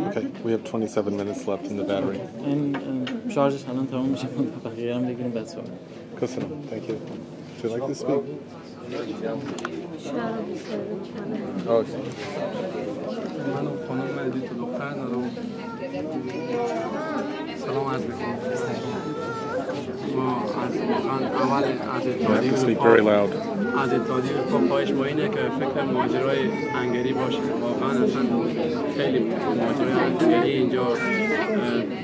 Okay, we have 27 minutes left in the battery. Thank you. Would you like to speak? Oh, okay. You have to speak very loud. از اتحادیه پاپایش ما اینه که فکر ماجرای هنگری باشه. واقعا اصلا خیلی ماجرای هنگری اینجا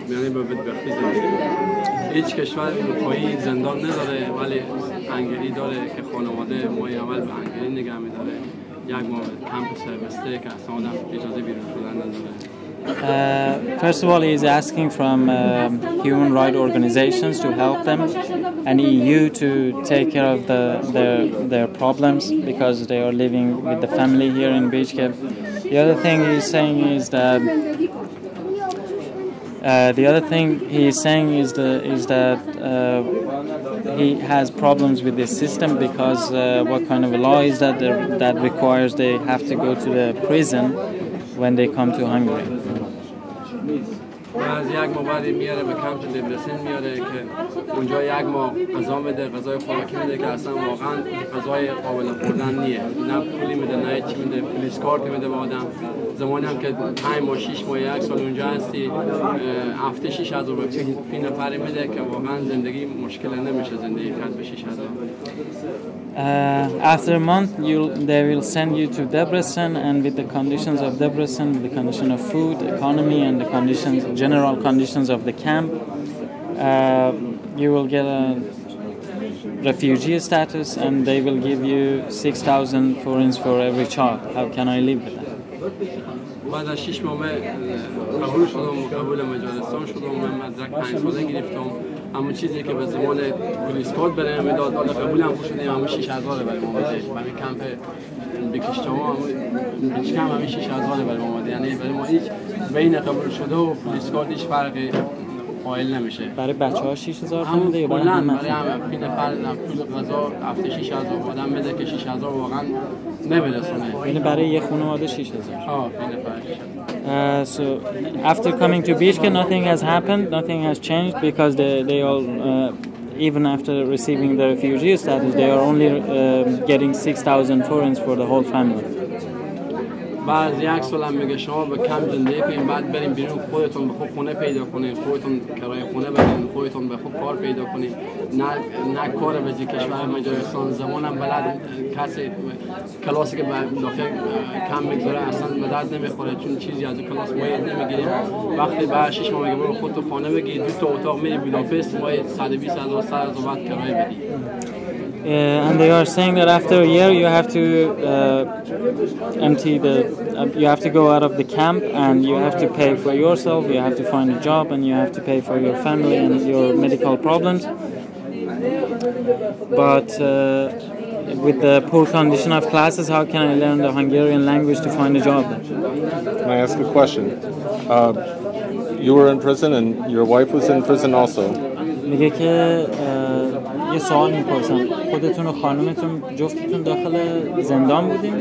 یعنی به بدبختی زندگی. هیچ کشور اروپایی زندان نداره ولی هنگری داره که خانواده مای اول به هنگری نگه می‌داره. یک ما کمپ سربسته که اصلا آدم اجازه بیرون شدن نداره. First of all, he is asking from human rights organizations to help them and EU to take care of their problems because they are living with the family here in Bicske. The other thing he's saying is that he has problems with this system because what kind of a law is that requires they have to go to the prison when they come to Hungary. از یک ماه بعد میاره به کمپ دبرسن میاره که اونجا یک ماه غذا میده، غذای خوراکی میده که اصلا واقعا غذای قابل خوردن نیه، نه پولی میده نه چی میده، پلیس کارت میده به آدم. زمانی هم که 5 ماه 6 ماه 1 سال اونجا هستی هفته 6000 به فی نفر میده که واقعا زندگی مشکل نمیشه زندگی کرد به 6000. After a month, they will send you to Debrecen, and with the conditions of Debrecen, with the condition of food, economy, and the general conditions of the camp, you will get a refugee status, and they will give you 6,000 forints for every child. How can I live with that? بعد از 6 ماه قبول شدم، قبول مجارستان شدم، من مدرک 5 ساله گرفتم. همون چیزی که به زمان پلیس کارت برام میداد، حالا قبولم شدیم، همون 6000 برای ما میده. همین کمپ بیکشتما هیچ کم همین 6000 برای ما میده. یعنی برای ما هیچ بین قبول شده و پلیس کارت هیچ فرقی قائل نمیشه. برای بچه‌ها 6000 میده یا برای همه؟ برای همه. فی نفر پول غذا هفته 6000 آدم میده که 6000 واقعا نمیرسونه. یعنی برای یه خانواده 6000. فی نفر. So after coming to Bicske, nothing has happened, nothing has changed because they all, even after receiving the refugee status, they are only getting 6,000 forints for the whole family. بعد یک سال هم میگه شما به کم زندگی کنین، بعد بریم بیرون خودتون به خود خونه پیدا کنین، خودتون کرایه خونه بدین، خودتون به خود کار پیدا کنین. نه کار به کشور مجارستان زمان هم بلد کسی کلاسی که داخل کم میگذاره اصلا به درد نمیخوره چون چیزی از کلاس ما نمیگیریم. وقتی بعد 6 ماه میگه برو خودت خانه بگیر، 2 تا اتاق میری بوداپست ما 120,000 بعد کرایه بدی. And they are saying that after a year you have to you have to go out of the camp and you have to pay for yourself, you have to find a job and you have to pay for your family and your medical problems. But with the poor condition of classes, how can I learn the Hungarian language to find a job? Can I ask a question? You were in prison and your wife was in prison also. میگه که یه سوال میپرسم، خودتون و خانمتون جفتتون داخل زندان بودین؟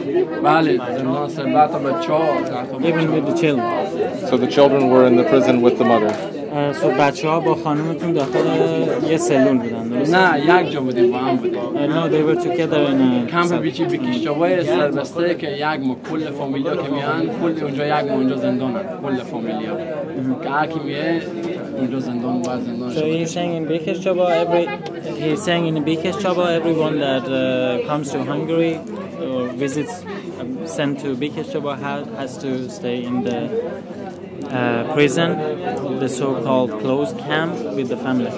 بله، زندان سربت و بچه‌ها. Even with the children. So the children were in the prison with the mother. So بچه‌ها با خانمتون داخل یه سلول بودن درست؟ نه، یک جا بودیم با هم بودیم. No, they were together in a کمپ بیکشتاوای سربسته که یک ما کل فامیلیا که میان، کل اونجا یک ما اونجا زندانن، کل فامیلیا. که هر کی میه اونجا زندان باید زندان So he's saying in Bicske everyone that comes to Hungary or visits sent to Bicske has to stay in the prison, the so-called closed camp, with the family.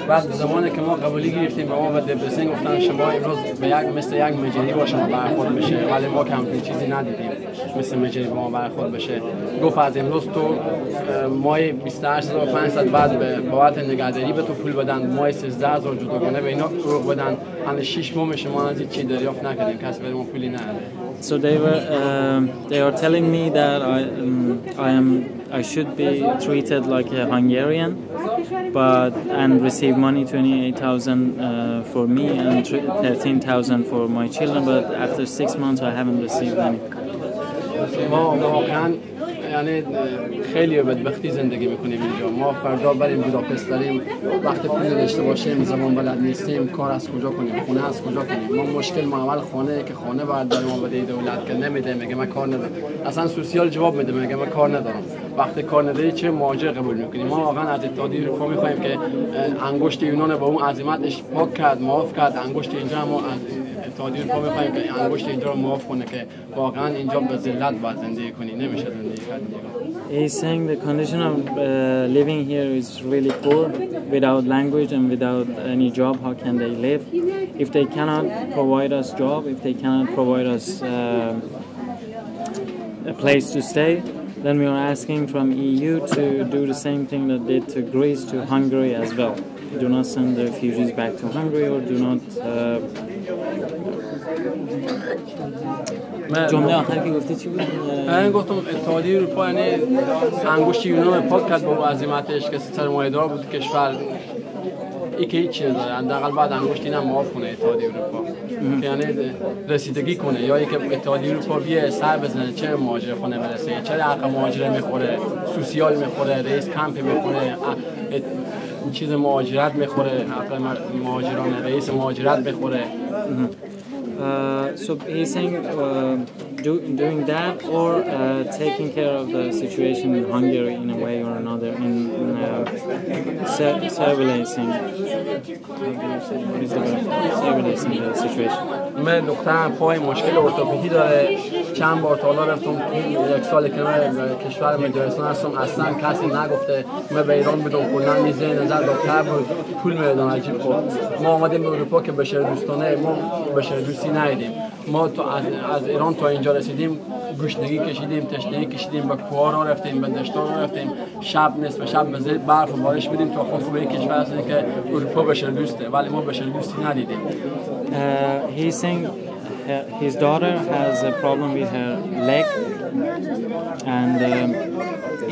بعد زمانی که ما قبولی گرفتیم به ما و دبرسین گفتن شما امروز به مثل یک مجری با شما برخورد بشه، ولی ما که همچین چیزی ندیدیم مثل مجری با ما برخورد بشه. گفت از امروز تو مای 28500 بعد به بابت نگهداری به تو پول بدن، مای 13000 جداگانه به اینا حقوق بدن. هنوز 6 ماه میشه ما از این چی دریافت نکردیم، کسی به ما پولی نداده. So they are telling me that I should be treated like a Hungarian, and receive money 28,000 for me and 13,000 for my children, but after 6 months I haven't received any. ما واقعا یعنی خیلی بدبختی زندگی میکنیم اینجا. ما فردا بریم بوداپست داریم، وقت پول داشته باشیم زبان بلد نیستیم، کار از کجا کنیم، خونه از کجا کنیم. ما مشکل ما اول خانه که خانه باید داریم ما بده دولت که نمیده، میگه من کار ندارم. اصلا سوسیال جواب میده میگه من کار ندارم. وقتی کار نداری چه مهاجر قبول میکنیم. ما واقعا از اتحادیه اروپا میخوایم که انگشت یونان با اون عظمتش پاک کرد، معاف کرد. انگشت اینجا ما از اتحادیه اروپا میخوایم که انگشت اینجا رو معاف کنه که واقعا اینجا به ذلت باید زندگی کنی، نمیشه زندگی کرد. He's saying the condition of living here is really poor, without language and without any job. How can they live? If they cannot provide us job, if they cannot provide us a place to stay, then we are asking from EU to do the same thing that did to Greece, to Hungary as well. Do not send the refugees back to Hungary, or do not جمله آخری که گفتی چی بود؟ من گفتم اتحادیه اروپا یعنی انگشت یونان پاک کرد با عظمتش که سرمایه‌دار بود کشور، ای که هیچ نداره. حداقل بعد انگشت اینم معاف کنه اتحادیه اروپا که یعنی رسیدگی کنه، یا اینکه اتحادیه اروپا بیه سر بزنه چه مهاجر خونه برسه، چه حق مهاجر میخوره، سوسیال میخوره، رئیس کمپ میخوره، چیز مهاجرت میخوره، حق مهاجران رئیس مهاجرت میخوره. So he's saying doing that, or taking care of the situation in Hungary in a way or another, in surveilling the situation. من دخترم پای مشکل ارتوپدی داره، چند بار تا حالا رفتم، یک سال که من کشور مجارستان هستم اصلا کسی نگفته. من به ایران بدم کلا میزه نظر دکتر بود پول میدادن عجیب خود. ما آمدیم به اروپا که بشر دوستانه، ما بشر دوستی ندیدیم. ما تو از ایران تا اینجا رسیدیم، گشنگی کشیدیم، تشنگی کشیدیم، به کوه‌ها رفتیم، به دشت‌ها رفتیم، شب نصف شب به زیر برف و بارش بدیم تا خود به کشور هستیم که اروپا بشر دوسته، ولی ما بشر دوستی ندیدیم. He's saying his daughter has a problem with her leg, and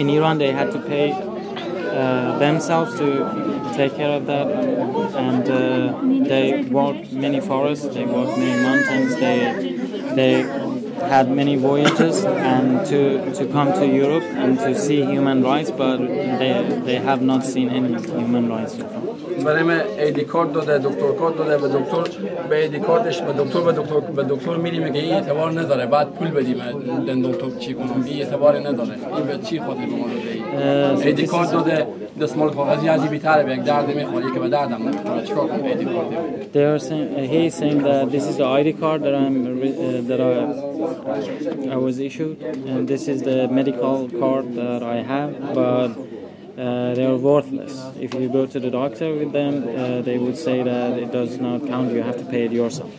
in Iran they had to pay themselves to take care of that, and they walked many forests, they walked many mountains, they had many voyages and to come to Europe and to see human rights, but they have not seen any human rights so far. برای من ایدی کارت داده، دکتر کارت داده، به دکتر به ایدی کارتش به دکتر میری میگه این اعتبار نداره، بعد پول بدیم دندون تو چی کنم، این اعتبار نداره. این به چی خاطر به ما داده؟ ایدی کارت داده، دستمال کاغذی از این بی‌تره، به یک درد میخوره که به دردم نمیخوره. چیکار کنم ایدی کارت؟ They are saying he is saying that this is the ID card that I was issued, and this is the medical card that I have, but they are worthless. If you go to the doctor with them, they would say that it does not count, you have to pay it yourself.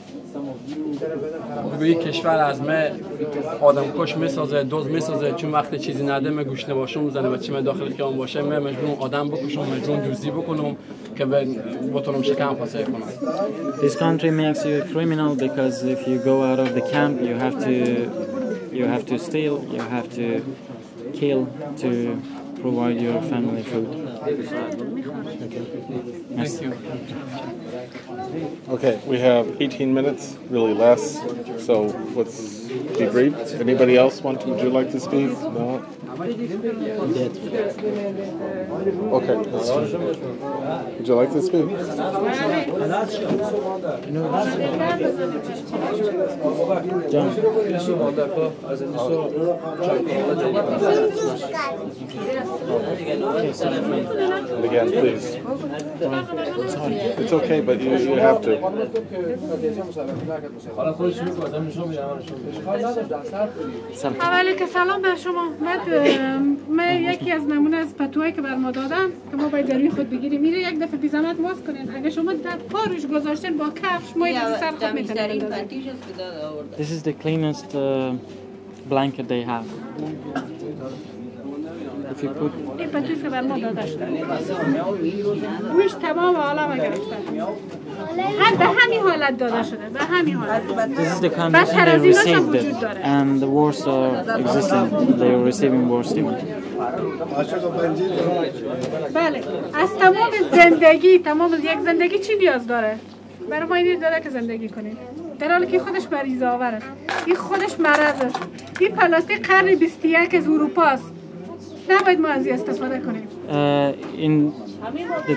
گویی کشور از من آدم کش میسازه، دوز میسازه، چون وقتی چیزی نده من گوشت باشم میزنه و چی من داخل خیام باشه من مجبورم آدم بکشم، مجبورم دزدی بکنم که بتونم شکم فسای کنم. This country makes you a criminal because if you go out of the camp you have to steal, you have to kill to provide your family food. Thank you. Okay, we have 18 minutes, really less, so let's be brief. Anybody else would you like to speak? No? Okay, that's fine. Would you like to speak? John. And again, please. It's okay, but you have to. اولی که سلام به شما. من من یکی از نمونه از پتوهایی که بر ما دادن که ما باید روی خود بگیریم میره یک دفعه بی زحمت ماسک کنین. اگه شما در پا روش گذاشتین با کفش ما اینو سر خود میتونیم. This is the cleanest blanket they have. If you put این پتویی که بر ما داده شده روش تمام عالم گرفته هم به همین حالت داده شده به همین حالت. this is the condition they received it, and the worst are existing. They are receiving worst even. بله از تمام زندگی تمام یک زندگی چی نیاز داره؟ برای ما اینی داره که زندگی کنیم در حالی که خودش مریض آور است، این خودش مرض است. این پلاستیک قرن 21 از اروپا است، نباید ما از این استفاده کنیم. In the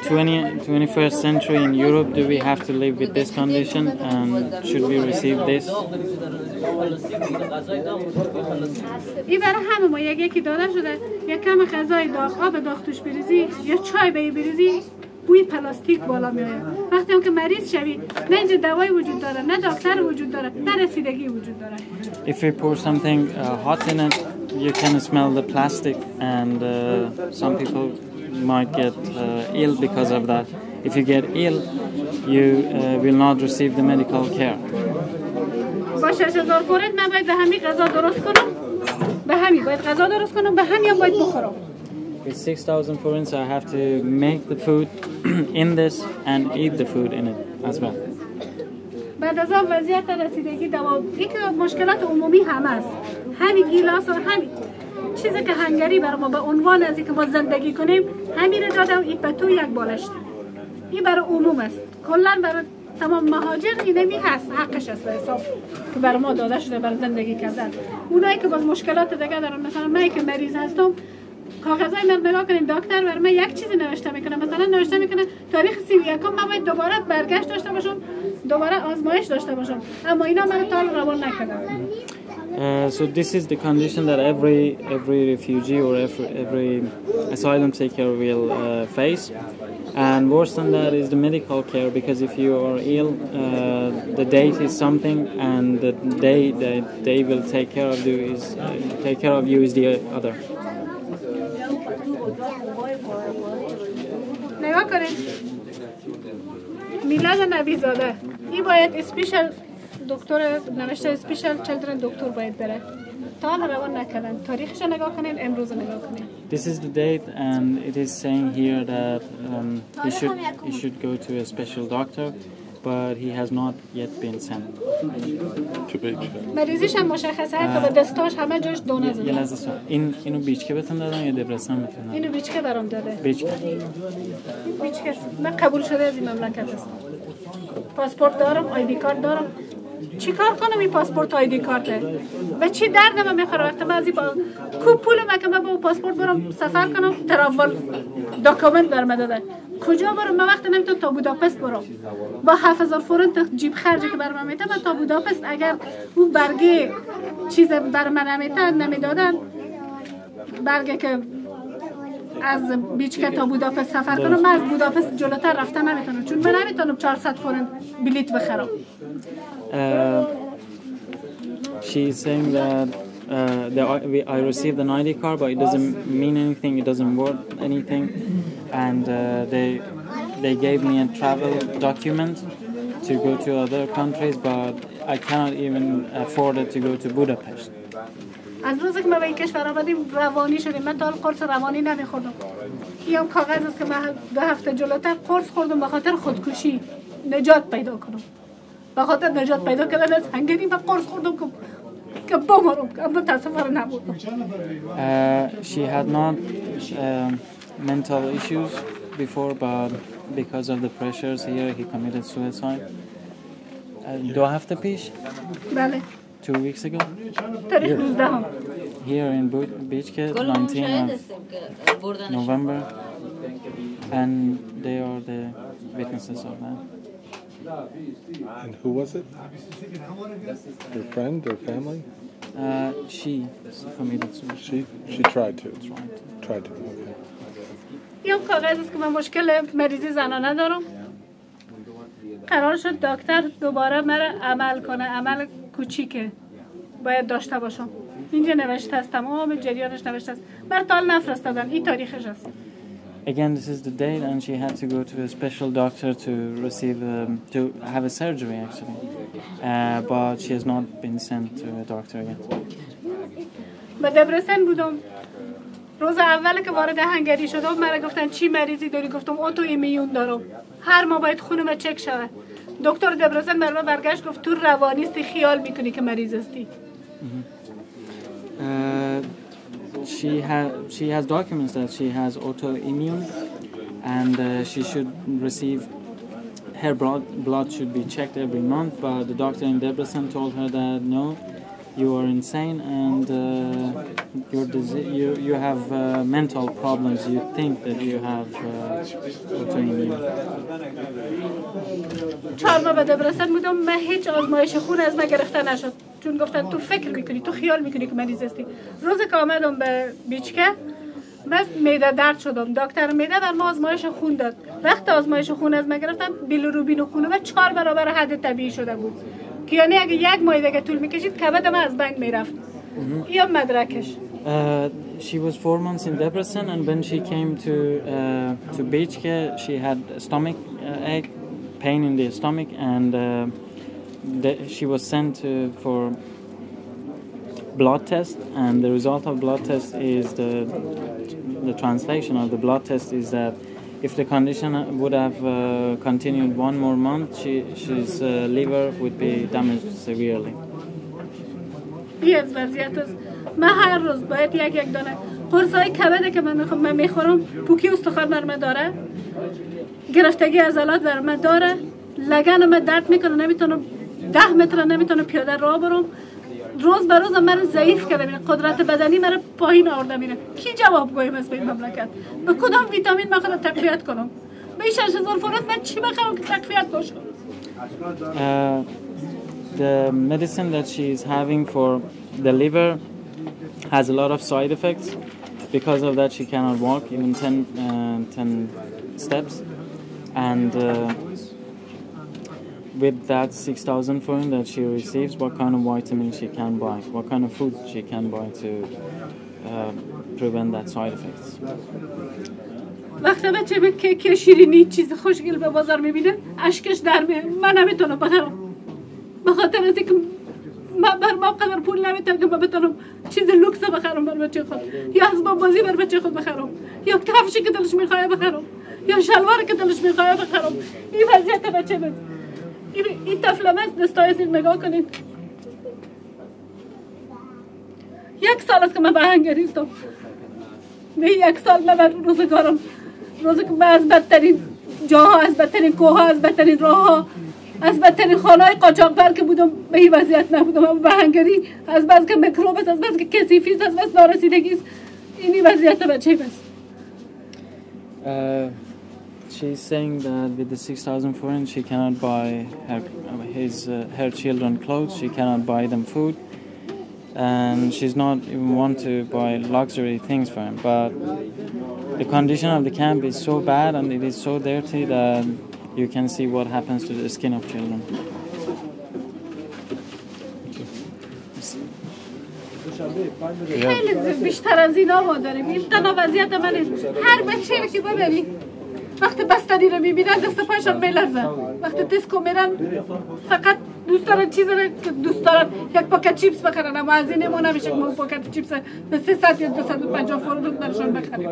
21st century in Europe, do we have to live with this condition, and should we receive this? این برای همه ما یکی داده شده. یک کم غذای داغ آب داغ توش بریزی یا چای بریزی بوی پلاستیک بالا میاد. وقتی هم که مریض شوی نه اینجا دوای وجود داره نه دکتر وجود داره نه رسیدگی وجود داره. If we pour something hot in it, you can smell the plastic, and some people might get ill because of that. If you get ill, you will not receive the medical care. با 6000 فورنت من باید به همین غذا درست کنم، به همین باید غذا درست کنم، به همین هم باید بخورم. With 6,000 forints, I have to make the food in this and eat the food in it as well. بعد از آن وضعیت رسیدگی دوا یکی مشکلات عمومی هم است. همین گیلاس و همین چیزی که هنگری برای ما به عنوان از اینکه ما زندگی کنیم همین رو دادم. این پتو یک بالشت این برای عموم است، کلا برای تمام مهاجر اینمی هست، حقش است به حساب که برای ما داده شده برای زندگی کردن. اونایی که باز مشکلات دیگه دارن، مثلا من که مریض هستم کاغذای من نگاه کنین دکتر بر من یک چیزی نوشته میکنه، مثلا نوشته میکنه تاریخ 31 من باید دوباره برگشت داشته باشم، دوباره آزمایش داشته باشم، اما اینا من تا روان نکردم. So this is the condition that every refugee or every asylum seeker will face, and worse than that is the medical care, because if you are ill, the date is something, and the day that they will take care of you is the other. نگاه کنید میلاد نبی زاده این باید اسپیشل دکتر نوشته اسپیشل چیلدرن دکتر باید بره تا حالا روان نکردن. تاریخش نگاه کنین، امروز نگاه کنین. This is the date, and it is saying here that he should go to a special doctor, but he has not yet been sent. مریضیش هم مشخصه که به دستاش همه جاش دونه زده. یه لحظه سوال. اینو بیچکه بهتون دادن یا دبرستان بهتون دادن؟ اینو بیچکه برام داده. بیچکه. من قبول شده از این مملکت هستم. پاسپورت دارم، آیدی کارت دارم. چی کار کنم این پاسپورت آیدی کارته؟ و چی درد من میخوره وقتی بعضی با کو پول من که من با پاسپورت برم سفر کنم تراول داکومنت برام داده. کجا برم؟ من وقتی نمیتونم تا بوداپست برم. با 7000 فرانک جیب خرجی که برام میده من تا بوداپست اگر اون برگه چیز برام نمیدادن برگه که از بیچکه تا بوداپست سفر کنم من از بوداپست جلوتر رفتن نمیتونم چون من نمیتونم 400 فرانک بلیت بخرم. She's saying that I received an ID card, but it doesn't mean anything. It doesn't worth anything, and they gave me a travel document to go to other countries, but I cannot even afford it to go to Budapest. از روزی که ما به این کشور آمدیم روانی شدیم. من تا قرص روانی نمیخوردم. این هم کاغذ است که من 2 هفته جلوتر قرص خوردم به خاطر خودکشی نجات پیدا کنم. به خاطر نجات پیدا کردن از هنگری و قرص خوردم که بمرم که متاسفانه نبودم. She had not mental issues before, but because of the pressures here, he committed suicide. 2 هفته پیش? بله. 2 weeks ago? تاریخ 19 هم. Here in Bicske, 19th of November, and they are the witnesses of that. And who was it? Your friend or family? She committed suicide. She tried to. Tried to. Okay. این کاغذ است که من مشکل مریضی زنانه دارم. قرار شد دکتر دوباره مرا عمل کنه، عمل کوچیکه باید داشته باشم. اینجا نوشته است، تمام جریانش نوشته است. برتال نفرستادن، این تاریخش است. Again, this is the date, and she had to go to a special doctor to receive to have a surgery actually, but she has not been sent to a doctor yet. به دبرسن بودم. روز اول که وارد هنگری شدم مرا گفتن چی مریضی داری؟ گفتم اوتو ایمیون دارم. هر ماه باید خونم چک شود. دکتر دبرسن برام برگشت گفت تو روانیستی، خیال میکنی که مریض هستی. She has documents that she has autoimmune, and she should receive her blood should be checked every month. But the doctor in Debrecen told her that no, you are insane, and you have mental problems. You think that you have autoimmune. چهار ماه به دبرسن بودم، من هیچ آزمایش خون از من گرفته نشد، چون گفتن تو فکر میکنی، تو خیال میکنی که مریض هستی. روز که آمدم به بیچکه من معده درد شدم، دکتر معده بر ما آزمایش خون داد. وقت آزمایش خون از من گرفتن بیلیروبین خون و 4 برابر حد طبیعی شده بود، که یعنی اگه یک ماه دیگه طول میکشید کبد من از بین میرفت. یا مدرکش. She was 4 months in Debrecen, and when she came to Bicske, she had stomach ache, pain in the stomach, and she was sent for blood test, and the result of blood test is the translation of the blood test is that if the condition would have continued 1 more month, she's liver would be damaged severely. Yes, وضعیت است. من هر روز باید یک دانه قرصای کبده که من میخورم، پوکی استخوان بر من داره، گرفتگی عضلات بر من داره، لگن من درد میکنه، نمیتونم 10 متر نمیتونم پیاده راه برم. روز به روز من ضعیف کرده میره، قدرت بدنی من پایین آورده میره. کی جوابگویم است به این مملکت؟ به کدام ویتامین من خودم تقویت کنم؟ به 6000 فرد من چی بخرم که تقویت باشم؟ The medicine that she is having for the liver has a lot of side effects. Because of that, she cannot walk even 10 steps. And with that 6,000 forint that she receives, what kind of vitamins she can buy, what kind of food she can buy to prevent that side effects. وقتی بچه که شیرینی چیز خوشگل به بازار میبینه اشکش در میاد، من نمیتونم بخرم به خاطر از اینکه ما قدر پول نمیتونم که بتونم چیز لوکس بخرم بر بچه خود، یا اسباب بازی بر بچه خود بخرم، یا کفشی که دلش میخواد بخرم، یا شلواری که دلش میخواد بخرم. این وضعیت بچه من. این طفل من دستای زیر نگاه کنید. 1 سال است که من به هنگری هستم. به 1 سال من روزگارم، روزی که من از بدترین جاها، از بدترین کوه ها، از بدترین راه ها، از بدترین خانه های قاچاقبر که بودم به این وضعیت نبودم. اما به هنگری از بس که میکروب است، از بس که کثیفی است، از بس نارسیدگی است، اینی وضعیت بچه است. She's saying that with the 6,000 forint she cannot buy her children clothes, she cannot buy them food, and she's not even want to buy luxury things for him. But the condition of the camp is so bad and it is so dirty that you can see what happens to the skin of children. خیلی بیشتر از اینا ما داریم. این تنها وضعیت من نیست. هر بچه‌ای که ببینی وقتی بستنی رو میبینن دست پایشان میلرزن. وقتی دیسکو میرن فقط دوست دارن چیزی رو که دوست دارن، یک پاکت چیپس بخرن، اما از این ما نمیشه که ما پاکت چیپس به 300 یا 250 فرد برشان بخریم.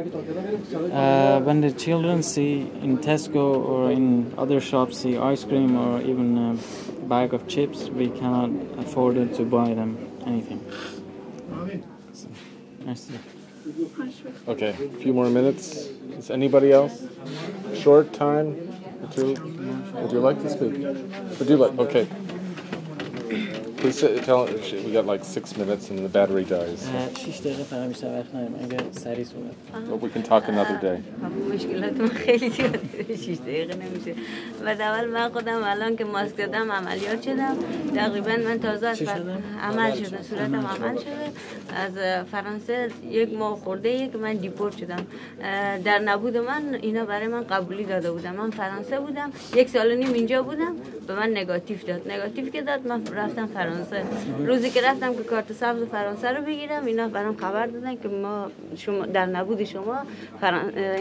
When the children see in Tesco or in other shops see ice cream or even a bag of chips, we cannot afford it to buy them anything. So, nice to Okay, a few more minutes. Is anybody else? Short time? Would you like to speak? Would you like? Okay. Please tell. We got like 6 minutes and the battery dies. شش دقیقه فقط بیشتر وقت نداریم. اگه سریع صحبت. But we can talk another day. مشکلات من خیلی زیاده 6 دقیقه نمیشه. بعد اول من خودم الان که ماسک دادم عملیات شدم. تقریبا من تازه از عمل شدم، صورتم عمل شده. از فرانسه 1 ماه خورده که من دیپورت شدم. در نبود من اینا برای من قبولی داده بودم. من فرانسه بودم، 1 سال و نیم اینجا بودم، به من نگاتیو داد. نگاتیو که داد من رفتم فرانسه. روزی که رفتم که کارت سبز فرانسه رو بگیرم، اینا برام خبر دادن که ما شما در نبود شما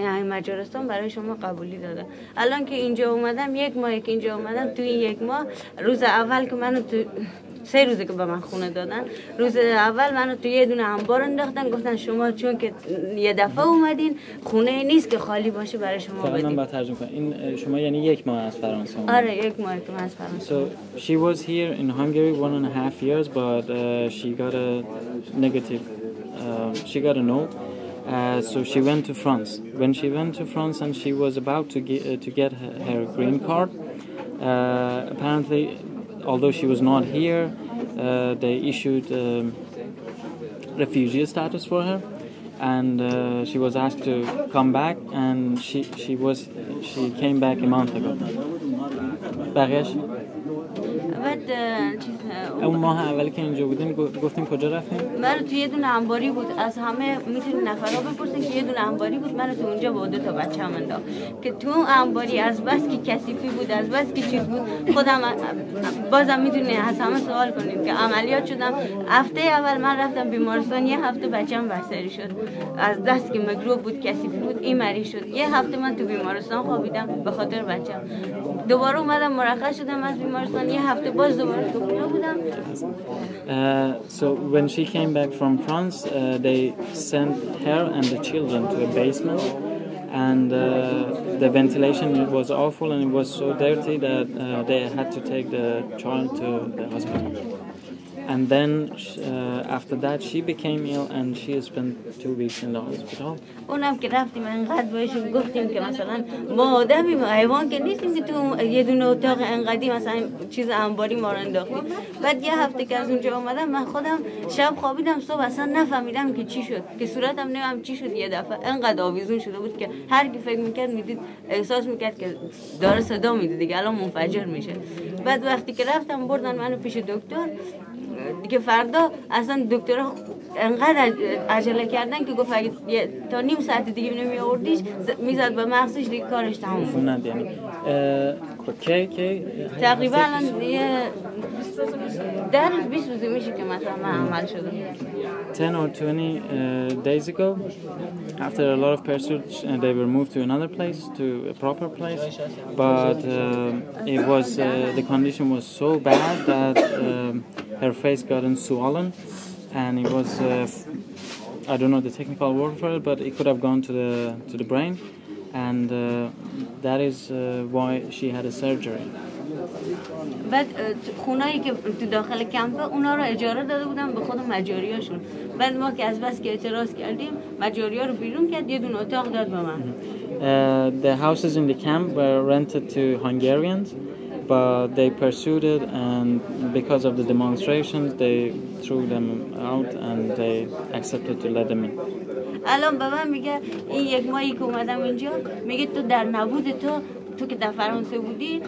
یعنی مجارستان برای شما قبولی داده. الان که اینجا اومدم 1 ماه که اینجا اومدم، توی 1 ماه روز اول که منو تو 3 روزه که به من خونه دادن، روز اول منو توی یه دونه انبار انداختن، گفتن شما چون که یه دفعه اومدین خونه نیست که خالی باشه برای شما بدین. من با ترجمه کنم. این شما یعنی 1 ماه از فرانسه اومدین؟ آره 1 ماه که من از فرانسه. So she was here in Hungary 1.5 years, but she got a negative. She got a no. So she went to France. When she went to France and she was about to get her green card, apparently, although she was not here, they issued refugee status for her, and she was asked to come back, and she came back a month ago. بقیه‌اش بعد اون ماه اولی که اینجا بودیم گفتیم کجا رفتیم؟ من تو یه دونه انباری بود، از همه میتونید نفرا بپرسین که یه دونه انباری بود، من تو اونجا با 2 تا بچه‌م انداخت که تو انباری از بس که کثیفی بود، از بس که چیز بود، خودم بازم میتونید از همه سوال کنید که عملیات شدم. هفته اول من رفتم بیمارستان، 1 هفته بچه‌م بستری شد، از دست که میکروب بود کثیفی بود این مریض شد. 1 هفته من تو بیمارستان خوابیدم به خاطر بچه‌م. دوباره اومدم مرخص شدم از بیمارستان، 1 هفته باز دوباره تو خونه بودم. So when she came back from France, they sent her and the children to a basement, and the ventilation was awful and it was so dirty that they had to take the child to the hospital. And then after that she became ill and she spent 2 weeks in the hospital. اونم که رفتیم انقدر بهشون گفتیم که مثلا ما آدمیم حیوان که نیستیم که تو یه دونه اتاق انقدی مثلا چیز انباری ما رو انداختیم. بعد 1 هفته که از اونجا اومدم من خودم شب خوابیدم، صبح اصلا نفهمیدم که چی شد، که صورتم نمیدونم چی شد. یه دفعه انقدر آویزون شده بود که هر کی فکر میکرد میدید احساس میکرد که داره صدا میده دیگه الان منفجر میشه. بعد وقتی که رفتم بردن منو پیش دکتر، دیگه فردا اصلا دکترها انقدر عجله کردن که گفت اگه تا نیم ساعت دیگه نمی آوردیش میزد به مغزش دیگه کارش تموم بود. نه یعنی کی تقریبا الان یه 20 روز میشه که مثلا من عمل شدم. 10 or 20 days ago, after a lot of pursuit, they were moved to another place, to a proper place, but it was the condition was so bad that her face got swollen, and it was I don't know the technical word for it, but it could have gone to the brain, and that is why she had a surgery. بعد خونایی که تو داخل کمپ اونا رو اجاره داده بودن به خود مجاریاشون. بعد ما که از بس که اعتراض کردیم مجاریا رو بیرون کرد، یه دونه اتاق داد به من. The houses in the camp were rented to Hungarians, but they pursued it, and because of the demonstrations they threw them out and they accepted to let them in. الان به من میگه این 1 ماهی که اومدم اینجا، میگه تو در نبود تو که در فرانسه بودی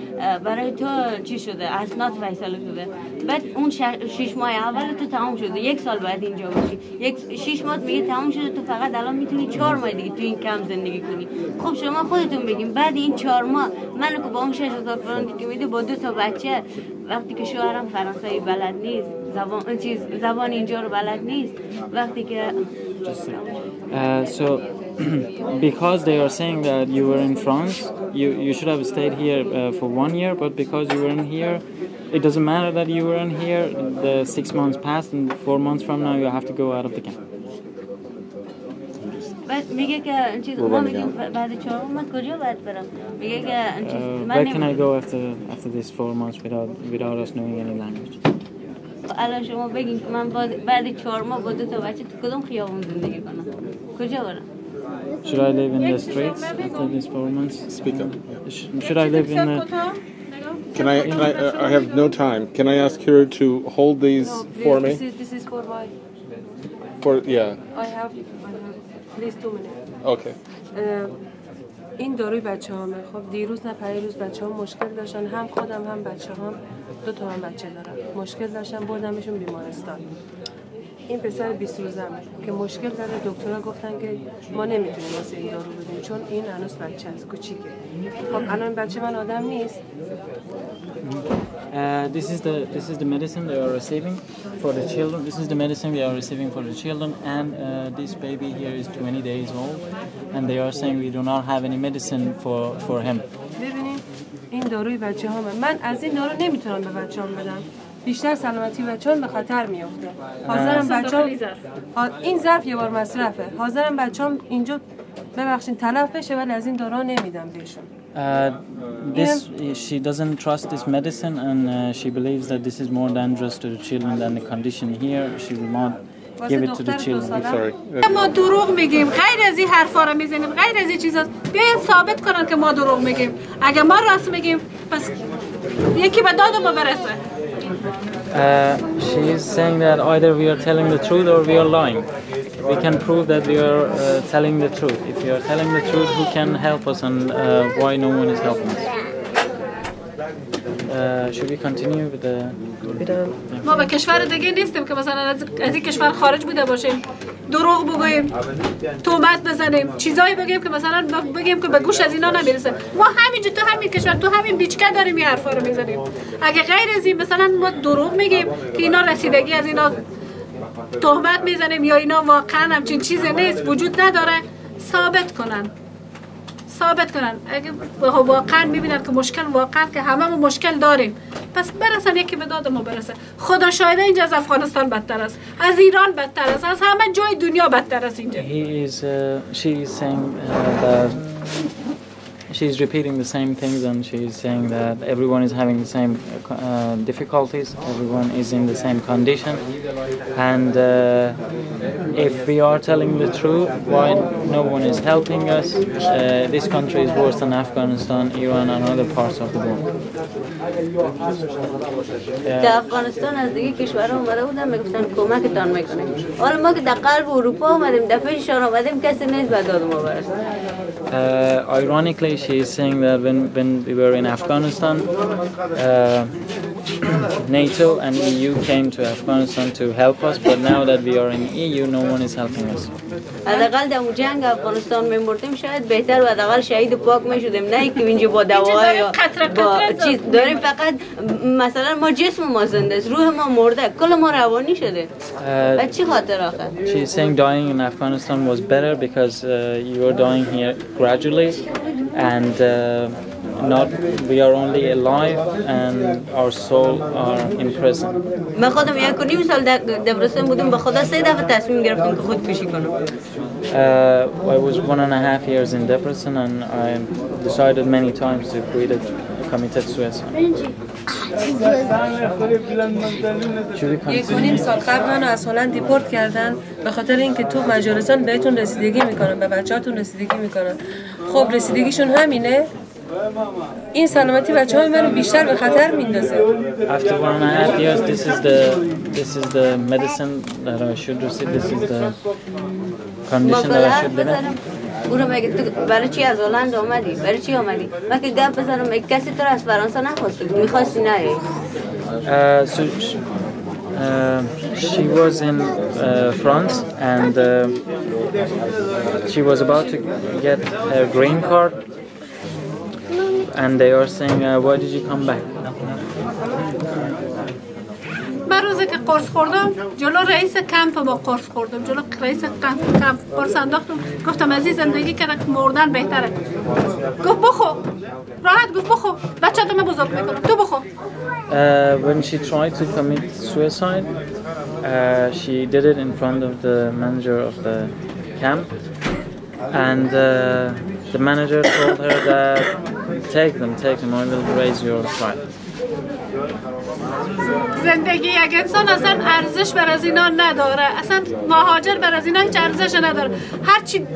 برای تو چی شده؟ اسناد فیصله شده. بعد اون 6 ماه اول تو تمام شده، 1 سال بعد اینجا باشی. 6 ماه میگه تمام شده، تو فقط الان میتونی 4 ماه دیگه تو این کمپ زندگی کنی. خب شما خودتون بگین بعد این 4 ماه منو که با اون 6000 فرانک که میده با 2 تا بچه، وقتی که شوهرم فرانسوی بلد نیست، زبان اینجا رو بلد نیست، وقتی که So because they are saying that you were in France, you should have stayed here for 1 year, but because you weren't here, it doesn't matter that you weren't here. The 6 months passed, and 4 months from now you have to go out of the camp. بعد میگه که چیز ما میگیم بعد 4 ماه کجا باید برم؟ میگه که where can I go after these 4 months without us knowing any language? الان شما بگین که من بعد 4 ماه با 2 تا بچه تو کدوم خیابون زندگی کنم؟ کجا برم؟ Should I live in the streets after these 4 months? Speak up. Should I live in Can I have no time. Can I ask her to hold these for me? This is for why? For, yeah. I have please 2 minutes. Okay. این داروی بچه‌هامه. خب دیروز نه پریروز بچه‌ها مشکل داشتن، هم خودم هم بچه‌هام، دو تا هم بچه دارم، مشکل داشتن بردمشون بیمارستان. این پسر 20 روزمه که مشکل داره، دکترها گفتن که ما نمیتونیم واسه این دارو بدیم چون این هنوز بچه است، کوچیکه. خب الان بچه من آدم نیست. This is the medicine they are receiving for the children. This is the medicine we are receiving for the children, and this baby here is 20 days old, and they are saying we do not have any medicine for him. ببینید این داروی بچه‌هامه. من از این دارو نمیتونم به بچه‌هام بدم. بیشتر سلامتی بچه‌ها به خطر میفته. حاضرم بچه‌ها این ظرف یه بار مصرفه. حاضرم بچه‌هام اینجا ببخشید تلف بشه ولی از این دارو نمیدم بهشون. She doesn't trust this medicine, and she believes that this is more dangerous to the children than the condition here. She will not give it to the children. Sorry. ما دروغ میگیم، غیر از این حرفا رو میزنیم، غیر از این چیزا. بیاین ثابت کنن که ما دروغ میگیم. اگه ما راست میگیم پس یکی به داد ما برسه. She is saying that either we are telling the truth or we are lying. We can prove that we are telling the truth. If we are telling the truth, who can help us, and why no one is helping us? Should we continue with the... ما به کشور دیگه نیستیم که مثلا از این کشور خارج بوده باشیم، دروغ بگوییم، تهمت بزنیم، چیزایی بگیم که مثلا بگیم که به گوش از اینا نمیرسه. ما همینجا تو همین کشور، تو همین بیچکه داریم این حرفا رو میزنیم. اگه غیر از این مثلا ما دروغ میگیم که اینا رسیدگی از اینا تهمت میزنیم یا اینا واقعا همچین چیزی نیست، وجود نداره، ثابت کنن. اگه واقعا میبینن که مشکل واقعا که همه ما مشکل داریم، پس برسن یکی به داد ما برسه. خدا شاهده اینجا از افغانستان بدتر است، از ایران بدتر است، از همه جای دنیا بدتر است اینجا. She is saying that she's repeating the same things, and she's saying that everyone is having the same difficulties, everyone is in the same condition, and if we are telling the truth, why no one is helping us? This country is worse than Afghanistan, Iran, and other parts of the world. در افغانستان از دیگه کشورها اومده بودن میگفتن کمکتان میکنیم. حالا ما که در قلب اروپا اومدیم، دفعهشان اومدیم، کسی نیست به داد ما برسه. Ironically, she is saying that when we were in Afghanistan, NATO and EU came to Afghanistan to help us, but now that we are in EU, no one is helping us. حداقل در اون جنگ افغانستان می‌مردیم شاید بهتر و حداقل شهید پاک می‌شدیم، نه اینکه اینجا با دوا یا با چیز داریم. فقط مثلا ما جسم ما زنده است، روح ما مرده، کل ما روانی شده. و چی خاطر آخه؟ She is saying dying in Afghanistan was better because you are dying here gradually, and not we are only alive and our soul are in prison. من خودم 1.5 سال در دبرستان بودم، به خدا 3 دفعه تصمیم گرفتم که خودکشی کنم. I was 1.5 years in Debrecen, and I decided many times to committed suicide. 1.5 سال قبل منو از هلند دیپورت کردن به خاطر اینکه تو مجارستان بهتون رسیدگی میکنن، به بچه‌هاتون رسیدگی میکنن. خب رسیدگیشون همینه. این سلامتی بچه‌های منو بیشتر به خطر میندازه. After 1.5 years, this is the medicine that I should receive. This is the condition that I should live in. اونو میگه تو برای چی از هلند آمدی؟ برای چی آمدی؟ من که گپ بزنم میگه کسی تو رو از فرانسه نخواسته، میخواستی نیایی. So she was in France, and she was about to get her green card, and they are saying, why did you come back? من روزی که قرص خوردم جلو رئیس کمپ با قرص خوردم، جلو رئیس کمپ قرص انداختم، گفتم از این زندگی که مردن بهتره. گفت بخو، راحت گفت بخو، بچه تو من بزرگ میکنم، تو بخو. When she tried to commit suicide, she did it in front of the manager of the camp, and the manager told her that take them, I will raise your child. زندگی یک انسان اصلا ارزش بر از اینا نداره، اصلا مهاجر بر از اینا هیچ ارزش نداره. هر چی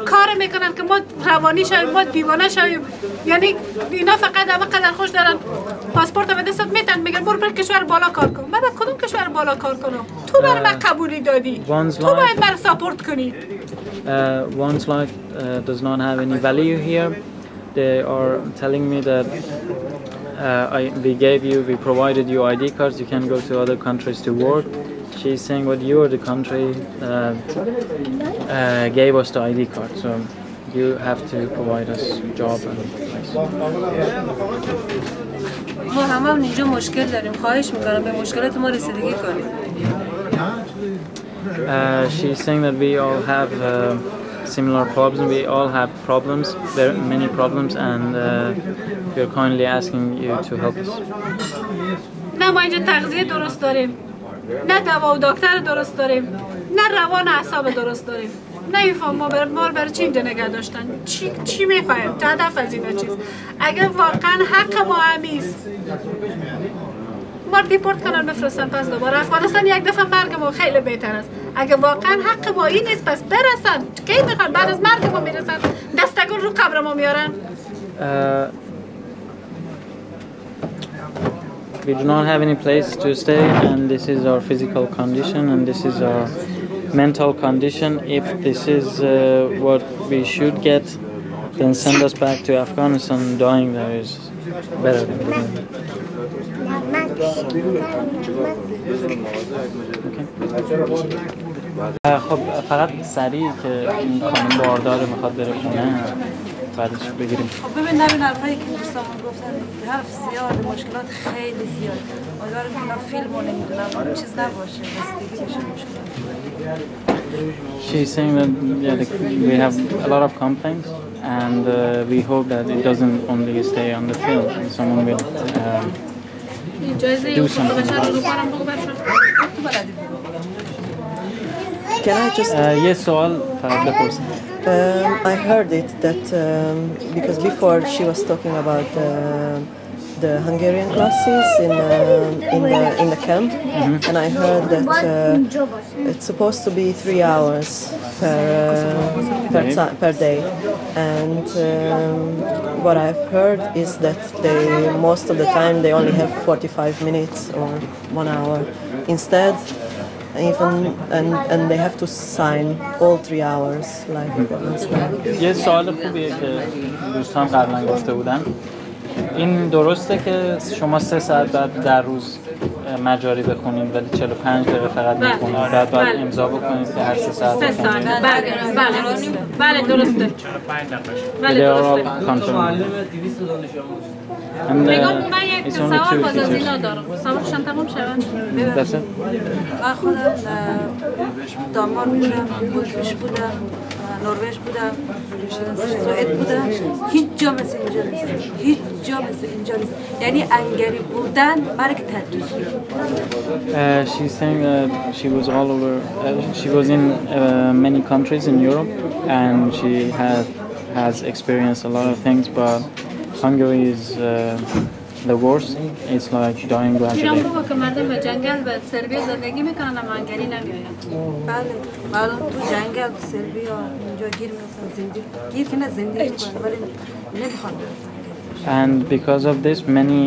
کار میکنن که ما روانی شویم، ما دیوانه شویم. یعنی اینا فقط همه قدر خوش دارن پاسپورت به دستت میتن، میگن برو بر کشور بالا کار کن. من کدوم کشور بالا کار کنم؟ تو بر من قبولی دادی، تو باید من ساپورت کنی. One's life does not have any value here. They are telling me that we provided you ID cards, you can go to other countries to work. She's saying, but you are the country gave us the ID card, so you have to provide us job and place. ما همه اینجا مشکل داریم. خواهش میکنم به مشکلات ما رسیدگی کنیم. She's saying that we all have similar problems. We all have problems, very many problems, and we are kindly asking you to help us. نه ما اینجا تغذیه درست داریم، نه دوا و دکتر درست داریم، نه روان اعصاب درست داریم. نمیفهم ما برای چی اینجا نگه داشتن؟ چی میخوایم؟ هدف از اینا چیست؟ اگر واقعا حق ما همیست ما دیپورت کنن بفرستن پس دوباره افغانستان، یک دفعه مرگ ما خیلی بهتر است. اگه واقعا حق ما این نیست پس برسن. کی میخوان بعد از مرگ ما میرسن دستگل رو قبر ما میارن؟ We do not have any place to stay, and this is our physical condition, and this is our mental condition. If this is what we should get, then send us back to Afghanistan. Dying there is better than living. خب فقط سریع که این خانم بارداره میخواد بره خونه بعدش بگیریم. خب ببین نبین حرفایی که دوستامون گفتن حرف زیاد، مشکلات خیلی زیاد. امیدوارم که اونا فیلم رو نمیدونم چیز نباشه، رسیدگی بشه مشکلات. She's saying that we have a lot of complaints, and we hope that it doesn't only stay on the film, and someone will do something. Can I just? Yes, سوال فقط بپرسید. I heard it that because before she was talking about the Hungarian classes in the camp, and I heard that it's supposed to be 3 hours per day, and what I've heard is that most of the time they only have 45 minutes or 1 hour instead. And they have to sign all 3 hours like یه سوال خوبیه که دوستان قبلا گفته بودن. این درسته که شما 3 ساعت بعد در روز مجاری بخونید ولی 45 دقیقه فقط میخونید، بعد باید امضا بکنید که هر 3 ساعت بله درسته. بله درسته. نگاه من یک سوال باز از اینا دارم. سوالشان تمام شود؟ من خودم دانمارک بودم، اتریش بودم، نروژ بودم، سوئد بودم. هیچ جا مثل اینجا نیست. هیچ جا مثل اینجا نیست. یعنی انگاری بودن مرگ تدریجی. She's saying that she was all over. She was in many countries in Europe, and she has experienced a lot of things, but Hungary is the worst. It's like dying gradually. ایران بگو که مردم به جنگل به سربیا زندگی میکنن اما هنگری نمیاین. بله مردم تو جنگل سربیا اینجا گیر میفتن، زندگی گیر که نه زندگی میکنن ولی نمیخوان برن. And because of this, many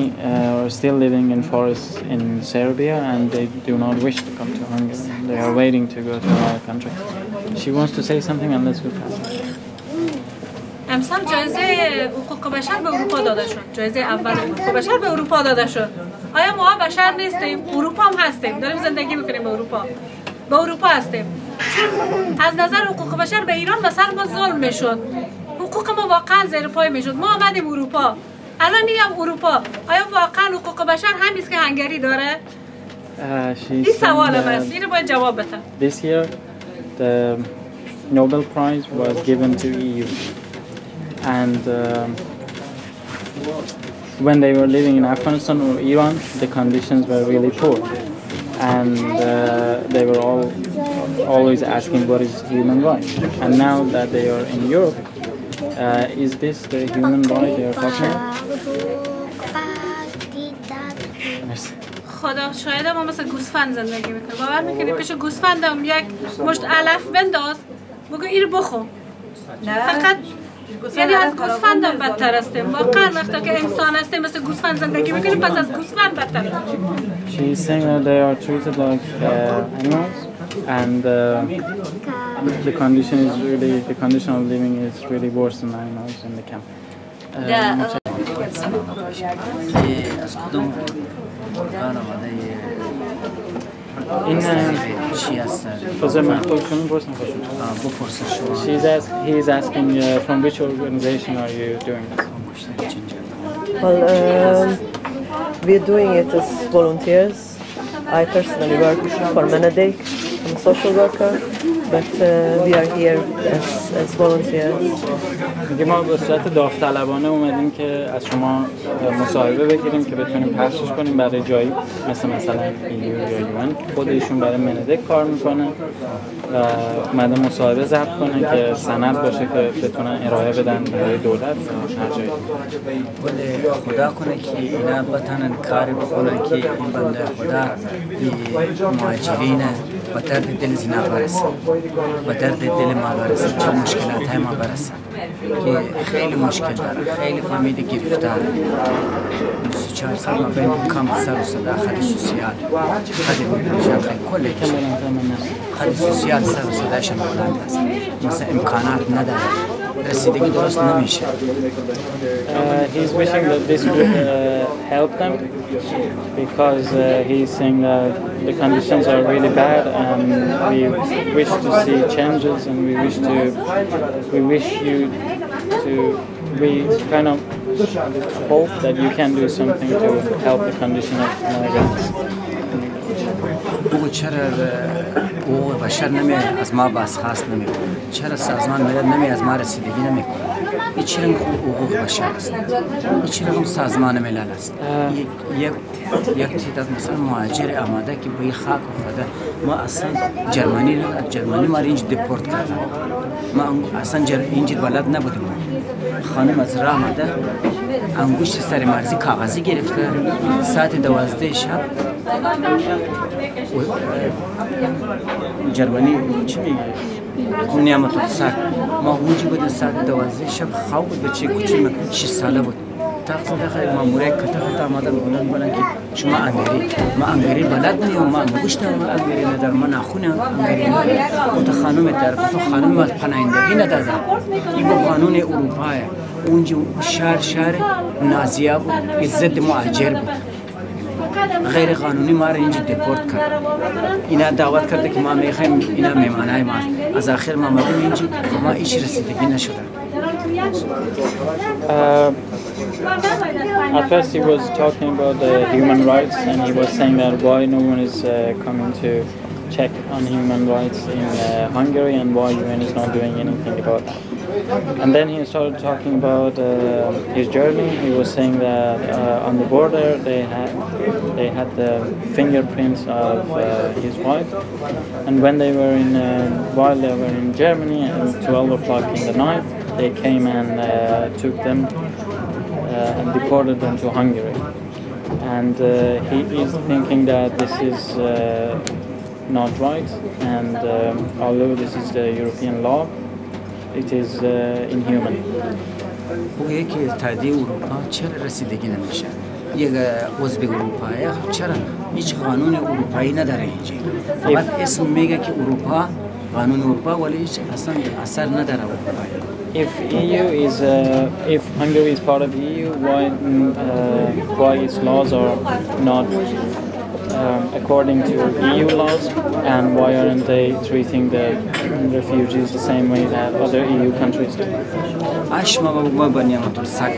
are still living in forests in Serbia, and they do not wish to come to Hungary. They are waiting to go to another country. She wants to say something, and let's go past. امسال جایزه حقوق بشر به اروپا داده شد. جایزه اول حقوق بشر به اروپا داده شد. آیا ما بشر نیستیم؟ اروپا هم هستیم. داریم زندگی میکنیم به اروپا. به اروپا هستیم. از نظر حقوق بشر به ایران و سر ما ظلم میشد. حقوق ما واقعا زیر پای میشد. ما آمدیم اروپا. الان میگم اروپا. آیا واقعا حقوق بشر همیست که هنگری داره؟ این سوال است. اینو باید جواب بده. This year, the Nobel Prize was given to EU. And when they were living in Afghanistan or Iran, the conditions were really poor, and they were always asking what is human rights. And now that they are in Europe, is this the human right they are talking about? خدا شاید ما مثل گوسفند زندگی میکنیم. باور میکنیم پیش گوسفندم یک مشت علف بنداز بگو اینو بخور. فقط یعنی از گوسفند هم بدتر هستیم. واقعا وقتی که انسان هستیم مثل گوسفند زندگی میکنیم پس از گوسفند بدتر هستیم. She's saying that they are treated like animals, and the condition of living is really worse than animals in the camp. He's asking from which organization are you doing this? Well, we're doing it as volunteers. I personally work for Második. I'm a social worker, but we are here as volunteers. ما به صورت داوطلبانه اومدیم که از شما مصاحبه بگیریم که بتونیم پخشش کنیم برای جایی مثلا EU یا UN. خود ایشون برای منedek کار میکنه و اومده مصاحبه ضبط کنه که سند باشه که بتونن ارائه بدن برای دولت هر جایی. خدا کنه که اینا بتونن کاری بکنن که این بنده خدا مهاجرین با درد دل زنا برسه، با درد دل ما برسه، چه مشکلات های ما برسه که خیلی مشکل داره، خیلی فامیلی گرفتار 24 سال ما بین کامل سر و صدا خیلی سوسیال خیلی کلی خیلی سوسیال سر و صداشم بلند است مثلا امکانات نداره رسیدگی درست نمیشه. He's wishing that this would help them because he's saying that the conditions are really bad and we wish to see changes and we wish you to, we kind of hope that you can do something to help the condition of migrants. بگو چرا حقوق بشر نمی از ما بازخواست نمیکنه؟ چرا سازمان ملل نمی از ما رسیدگی نمیکنه؟ این چرا حقوق بشر است؟ این چرا سازمان ملل است؟ یک تعداد مثلا مهاجر آماده که به خاک افتاده ما اصلا جرمنی ما اینج دپورت کردن ما اصلا اینجا بلد نبودیم خانم از راه آمده انگشت سر مرزی کاغذی گرفته ساعت 12 شب جرمنی چی میگه نعمت السر ما اونجا بود ساعت 12 شب خواب بود بچه کوچیم 6 ساله بود تقریبا مامورای کتا آمدن بودن که شما انگاری بلد نیم ما انگشت انگاری ندارم ما ناخون انگاری ندارم تو خانم در تو خانم ما پناهندگی نداده این با قانون اروپای اونجا شهر نازیا بود ضد مهاجر بود غیر قانونی ما را اینجا دپورت کرد اینا دعوت کرده که ما میخوایم اینا میمانای ما از آخر ما مدیم اینجا ما هیچ رسیدگی نشده. At first he was talking about the human rights and he was saying that why no one is coming to check on human rights in Hungary and why UN is not doing anything about it. And then he started talking about his journey. He was saying that on the border they had the fingerprints of his wife, and when they were while they were in Germany at 12 o'clock in the night, they came and took them and deported them to Hungary. And he is thinking that this is not right, and although this is the European law, it is inhuman. بگه که اتحادیه اروپا چرا رسیدگی نمیشه؟ یک عضو اروپایی چرا هیچ قانون اروپایی نداره اینجا؟ فقط اسم میگه که اروپا قانون اروپا ولی هیچ اصلا اثر نداره اروپایی. If Hungary is part of the EU, why its laws are not according to EU laws, and why aren't they treating the refugees the same way that other EU countries do? اشما ما با نعمت السر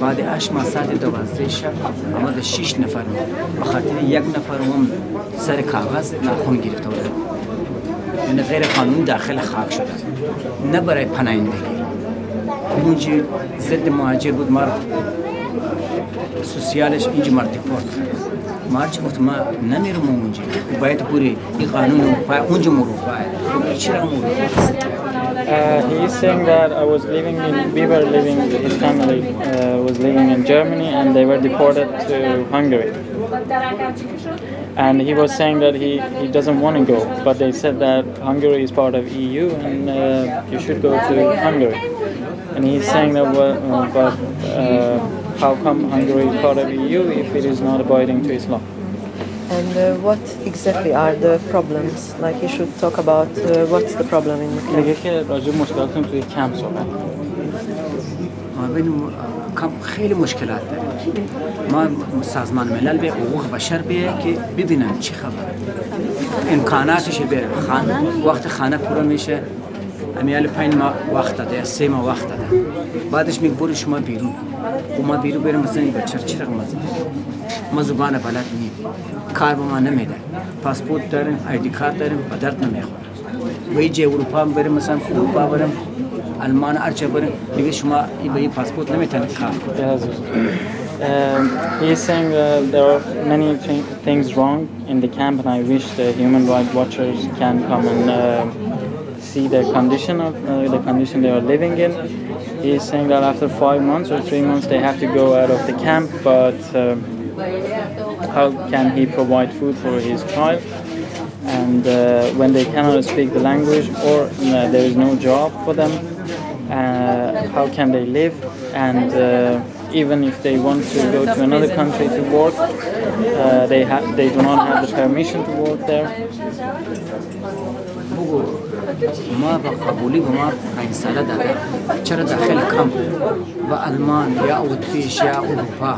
بعد اشما ساعت 12 شب آمده 6 نفر به خاطر یک نفر هم سر کاغذ ناخون گرفته بودن یعنی غیر قانون داخل خاک شده نه برای پناهندگی اونجا ضد مهاجر بود مار سوسیالش اینجا مار دیپورت مارچ گفت ما نمیرم اونجا باید پوری این قانون اروپا اونجا اروپا چرا اروپا He is saying that his family was living in Germany and they were deported to Hungary. And he was saying that he doesn't want to go, but they said that Hungary is part of EU and you should go to Hungary. And he's saying that, how come Hungary is part of EU if it is not abiding to its law? And what exactly are the problems? Like you should talk about what's the problem in the camp. میگه که راجع به مشکلاتتون توی کمپ صحبت ما بین کمپ خیلی مشکلات داریم. ما سازمان ملل به حقوق بشر بیه که ببینن چی خبره. امکاناتش به وقت خانه پر میشه. امیال 5 ماه وقت داده، 3 ماه وقت داده. بعدش میگه برو شما بیرون. و ما بیرون بریم مثلا این بچه چی رقم ما زبان بلد نیم. کار به ما نمیده. پاسپورت داریم، آیدی کارت داریم، به درد نمیخوره. و اینجا اروپا بریم مثلا اروپا بریم، آلمان ارچه بریم، میگه شما این پاسپورت نمیتونید کار کنید. He is saying there are many things wrong in the camp, and I wish the human rights watchers can come and see the condition they are living in. He is saying that after 5 months or 3 months they have to go out of the camp, but how can he provide food for his child? And when they cannot speak the language or there is no job for them, how can they live? And even if they want to go to another country to work, they do not have the permission to work there. ما با قبولی با ما 5 ساله داده چرا داخل کمپ و آلمان یا اتریش یا اروپا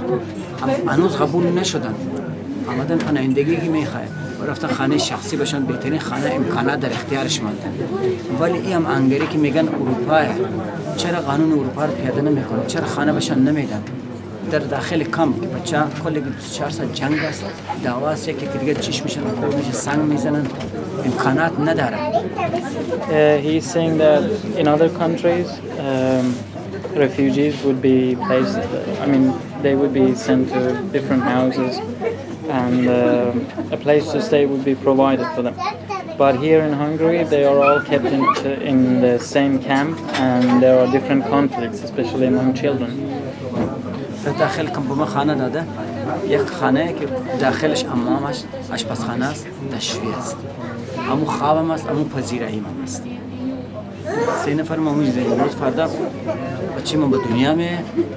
هنوز قبول نشدن. آمدن پناهندگی میخواد و رفتن خانه شخصی باشن، بهترین خانه امکانات در اختیارش ماندن. ولی این هم هنگری که میگن اروپا، چرا قانون اروپا رو پیاده نمیکنن؟ چرا خانه باشن نمیدن؟ در داخل کمپ که بچه کلی 24 ساعت جنگ است، دعواست یکی که دیگه چیش میشن خود میشه سنگ میزنن، امکانات ندارن. He is saying that in other countries refugees would be placed, they would be sent to different houses and a place to stay would be provided for them. But here in Hungary they are all kept in the same camp and there are different conflicts, especially among children. داخل کمپ ما خانه داده، یک خانه که داخلش حمامش آشپزخانه است، دشویی است. امو خوابم است، امو پذیراییم است. 3 نفر ما می‌زنیم. روز فردا بچه ما به دنیا می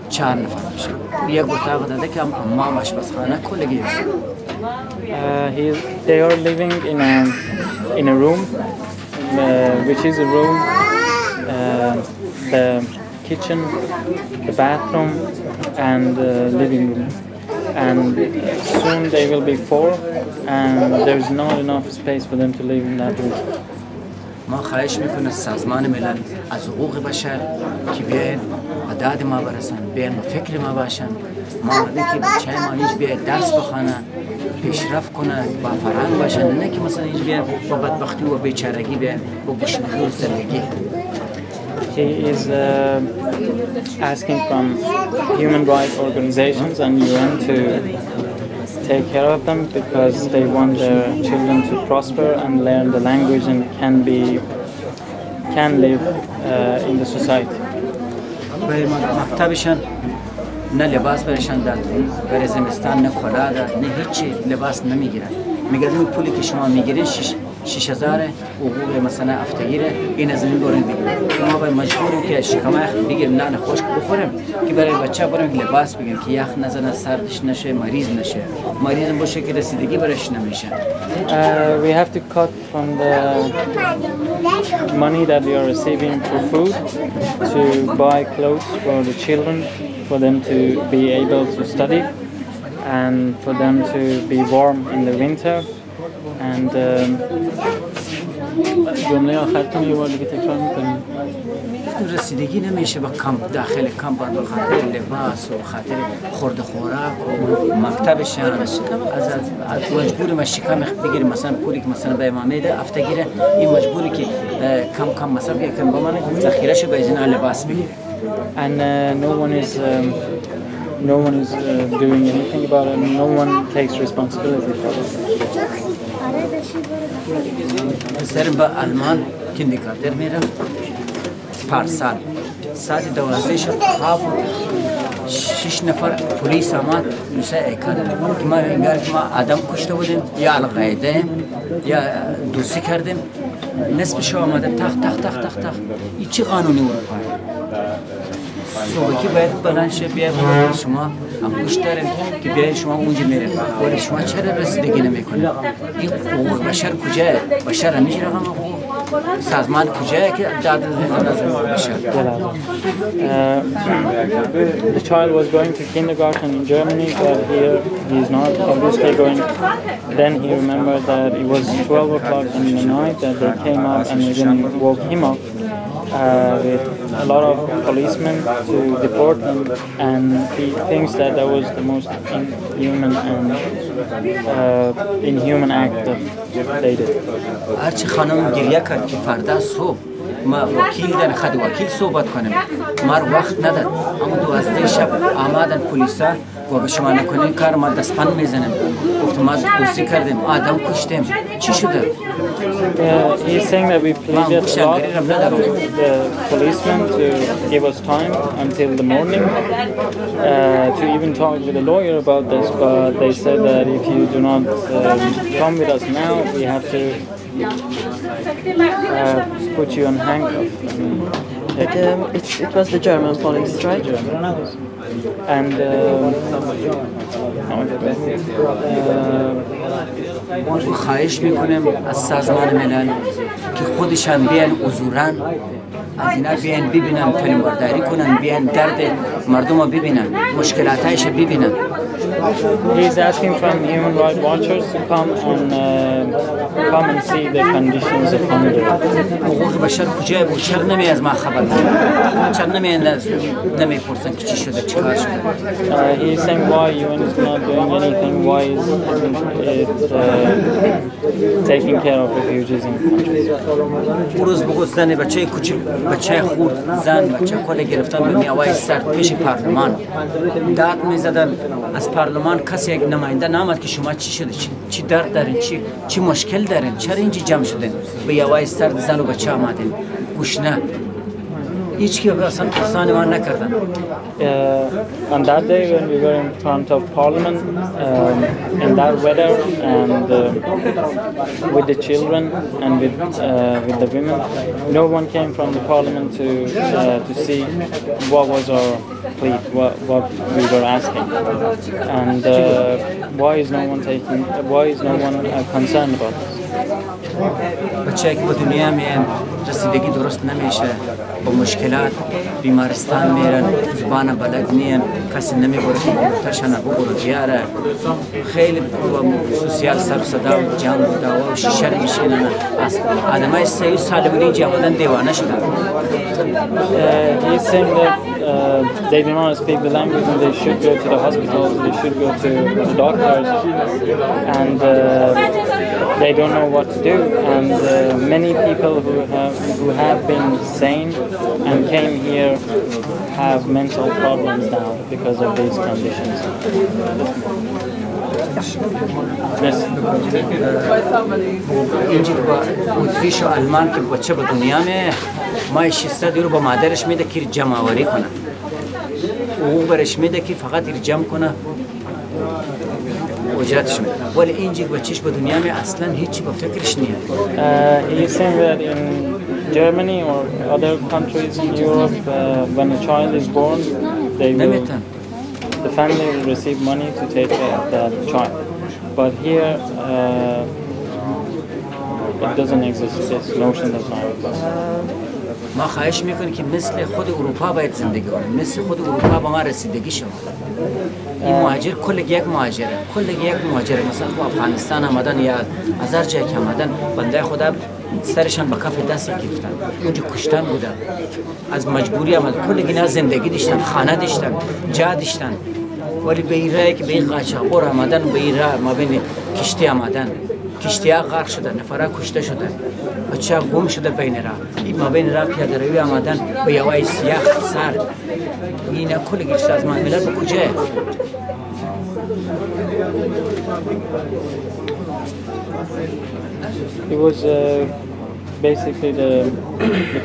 4 نفر میشه. یک اتاق داده که حمام آشپزخانه کلگی. They are living in a room, which is a room, the kitchen, the bathroom, and the living room. And soon they will be 4, and there's not enough space for them to live in that room. ما خواهش میکنه سازمان ملل از حقوق بشر که بیاین و داد ما برسن، بیاین و فکر ما باشن. ما آمدیم که بچه ما هیچ بیاین درس بخوانه، پیشرفت کنه، با فرهنگ باشن، نه که مثلا هیچ بیاین با بدبختی و بیچارگی بیاین با گشنگی و زندگی. He is asking from human rights organizations and UN to take care of them because they want their children to prosper and learn the language and can live in the society. مکتبشان نه لباس برشان داد، برای زمستان نه کلاه داد، نه هیچی لباس نمیگیرن. میگن این پولی که شما میگیرین 6000 حقوق مثلا هفتگیره، این از این برین بگیریم. ما باید مجبوریم که شکمه بگیریم، نان خشک بخوریم که برای بچه بریم لباس بگیریم که یخ نزنه، سردش نشه، مریض نشه. مریض باشه که رسیدگی برش نمیشه. We have to cut from the money that we are receiving for food to buy clothes for the children, for them to be able to study and for them to be warm in the winter. And جمله آخرتون یه بار دیگه تکرار میکنیم. رسیدگی نمیشه با کمپ، داخل کمپ به خاطر لباس و خاطر خورد خوراک و مکتبشان از مجبور ما شکم بگیریم. مثلا پولی که مثلا به ما میده هفتگیره، این مجبوری که کم مثلا یکم با من ذخیره‌شو به ازنا لباس بگیره. And no one is doing anything about it. No one takes responsibility for it. سرم با آلمان کندیکاتر میرم پارسال ساعت 12 شب خواب 6 نفر پلیس آمد مساعد کرد که ما انگار که ما آدم کشته بودیم یا القاعده یا دوستی کردیم. نصف شب آمده تخ این چه قانونی اروپا؟ صبحی باید بلند شه بیاید شما انگوش داریم که بیاید شما اونجا میره ولی شما چرا رسیدگی نمیکنید؟ این حقوق بشر کجاست؟ بشر همیشه رقم حقوق سازمان کجاست که داد از بشر؟ The child was going to kindergarten in Germany, but here he is not obviously going. Then he remembered that it was 12 o'clock in the night that they came up and even woke him up with a lot of policemen to deport him, and he thinks that that was the most inhuman and inhuman act that they did. هرچی خانم گریه کرد که فردا صبح ما وکیل در خد وکیل صحبت کنیم مار وقت نداد اما 12 شب آمدن پلیسا و به شما نکنین کار ما دستپن میزنیم گفتم ما دوستی کردیم آدم کشتیم چی شده؟ He's saying that we pleaded a lot with the policemen to give us time until the morning to even talk with a lawyer about this, but they said that if you do not come with us now, we have to put you on handcuff. It was the German police, right? And خواهش میکنم از سازمان ملل که خودشان بیان حضوراً از اینا بیان ببینن فیلمبرداری کنن بیان درد مردم رو ببینن مشکلاتایش ببینن. He's asking from human rights watchers to come and see the conditions of Hungary. حقوق بشر کجای بود؟ چرا نمی از ما خبر ندارن؟ چرا نمیپرسن که چی شده چیکار شده؟ He's saying why UN is not doing anything, why is it taking care of refugees in countries. روز بگو زن بچه کوچیک بچه خورد زن بچه کل گرفتن به میوای سرد پیش پارلمان داد میزدن از پارلمان کسی یک نماینده نامد که شما چی شده چی درد دارین چی مشکل دارین چرا اینجا جمع شدین به میوای سرد زن و بچه آمدین گوشنه هیچ کی اصلا پرسان ما نکردن. On that day when we were in front of Parliament in that weather and with the children and with the women, no one came from the Parliament to see what was our plea, what we were asking, and why is no one concerned about this? بچه‌ای که به دنیا میان رسیدگی درست نمیشه با مشکلات بیمارستان میرن زبان بلد نیم کسی نمیبره که تشنه بگره دیاره خیلی سوسیال سر صدا و جان و دوا و شیشر میشینن آدمای 3 سال بود اینجا آمدن دیوانه شدن. He's saying that they do not speak the language and they should go to the hospitals, they should go to the doctors, and they don't know what to do. And many people who have been sane and came here have mental problems now because of these conditions. اینجا با اتریش و آلمان که بچه به دنیا میه ما 600 یورو با مادرش میده که جمع آوری کنه او برش میده که فقط جمع کنه اجرتش میده ولی اینجا بچهش به دنیا میه اصلا هیچی به فکرش نیه. He's saying that in Germany or other countries in Europe when a child is born the family will receive money to take care of that child, but here it doesn't exist. This notion does not exist. ما خواهش میکنیم که مثل خود اروپا باید زندگی کنیم مثل خود اروپا با ما رسیدگی شد. این مهاجر کل یک مهاجره مثلا تو افغانستان آمدن یا هزار جای که آمدن بنده خدا سرشان با کف دست گرفتن اونجا کشتن بودن از مجبوری آمد کل اینا زندگی داشتن خانه داشتن جا داشتن ولی به این راه که به این قاچاقور آمدن به این راه ما بین کشتی آمدن کشتی ها غرق شدن نفرها کشته شدن بچه ها گم شده بین راه ما بین راه پیاده روی آمدن به یوای سیاه سرد اینا کل گیش سازمان ملل به کجاه It was basically the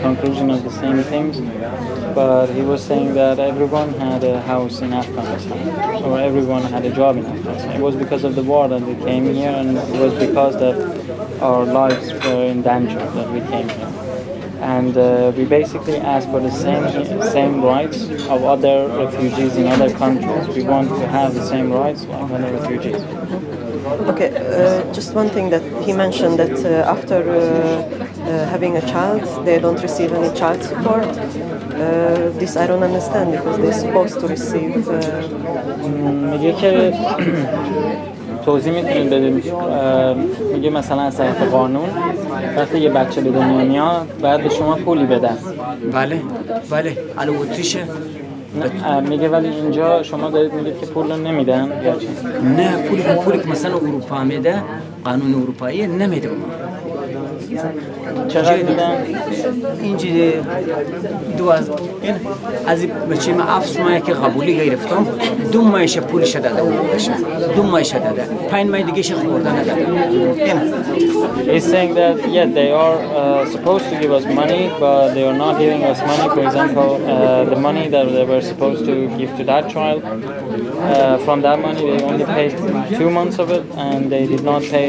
conclusion of the same things, but he was saying that everyone had a house in Afghanistan, or everyone had a job in Afghanistan. It was because of the war that we came here, and it was because that our lives were in danger that we came here. And we basically ask for the same rights of other refugees in other countries. We want to have the same rights like other refugees. Okay, just one thing that he mentioned that after having a child, they don't receive any child support. This I don't understand because they're supposed to receive. میگه که توضیح میتونید بدید. میگه مثلا از طریق قانون وقتی یه بچه به دنیا میاد باید به شما پولی بدن. بله الان اتریشه. میگه ولی اینجا شما دارید میگید که پول رو نمیدن یا چی؟ نه پولی که مثلا اروپا میده قانون اروپایی نمیده. چقدر میدن؟ اینجوری از بچه ما 7 ماه که قبولی گرفتم 2 ماهش پولش داده 2 ماهش داده 5 ماه دیگه خوردن نداده. He's saying that they are supposed to give us money, but they are not giving us money. For example, the money that they were supposed to give to that child, from that money they only paid 2 months of it, and they did not pay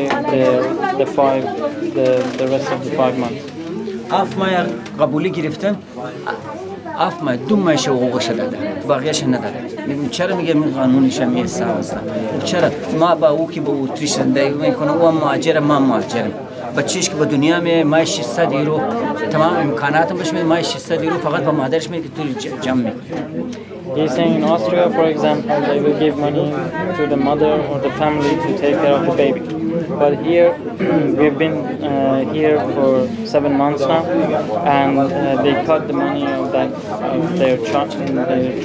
the rest of the 5 months. 7 ماه قبولی گرفتم 7 ماه 2 ماهش حقوقش داده بقیه‌اش نداده. میگم چرا؟ میگه من قانونش میسازم. چرا؟ ما با او که با اتریش زندگی میکنه او مهاجر ما مهاجرم. بچه‌ش که به دنیا می ماه 600 یورو تمام امکاناتم بهش میده. ماه 600 یورو فقط با مادرش میده که تو جمع میکنه. He's saying in Austria, for example, they will give money to the mother or the family to take care of the baby. But here, we've been here for 7 months now, and they cut the money of their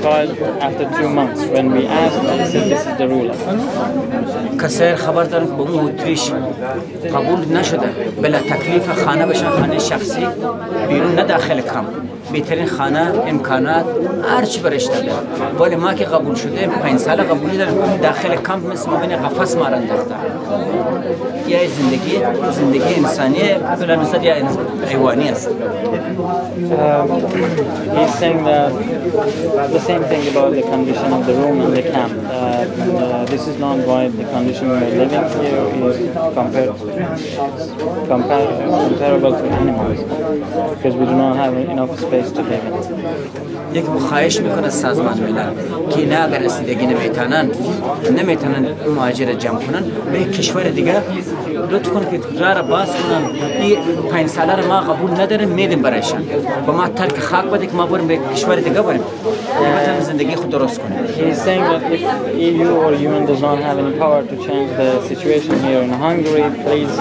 child after 2 months. When we asked, they said this is the rule. کسر خبر دارم که با اون اتریش قبول نشده بلا تکلیف خانه بشن، خانه شخصی بیرون نه داخل کم، بهترین خانه امکانات هر چی برش داده. ولی ما که قبول شده 5 سال قبولی دارم داخل کمپ مثل ما بین قفس ما انداخته. یا زندگی انسانیه بلا نسبت یا حیوانی است. He's saying that the same thing about the condition of the room in the camp. This is not why the condition we're living here is comparable to animals, because we do not have enough space to live in. یک خواهش میکنه سازمان ملل که اینا اگر رسیدگی نمیتونن مهاجر جمع کنن به کشور دیگه لطف کن که راه باز کنن. این 5 ساله رو ما قبول نداریم میدیم برایشان با ما ترک خاک بده که ما بریم به کشور دیگه بریم بتونیم زندگی خود درست کنیم. He's saying that if EU or UN does not have any power to change the situation here in Hungary, please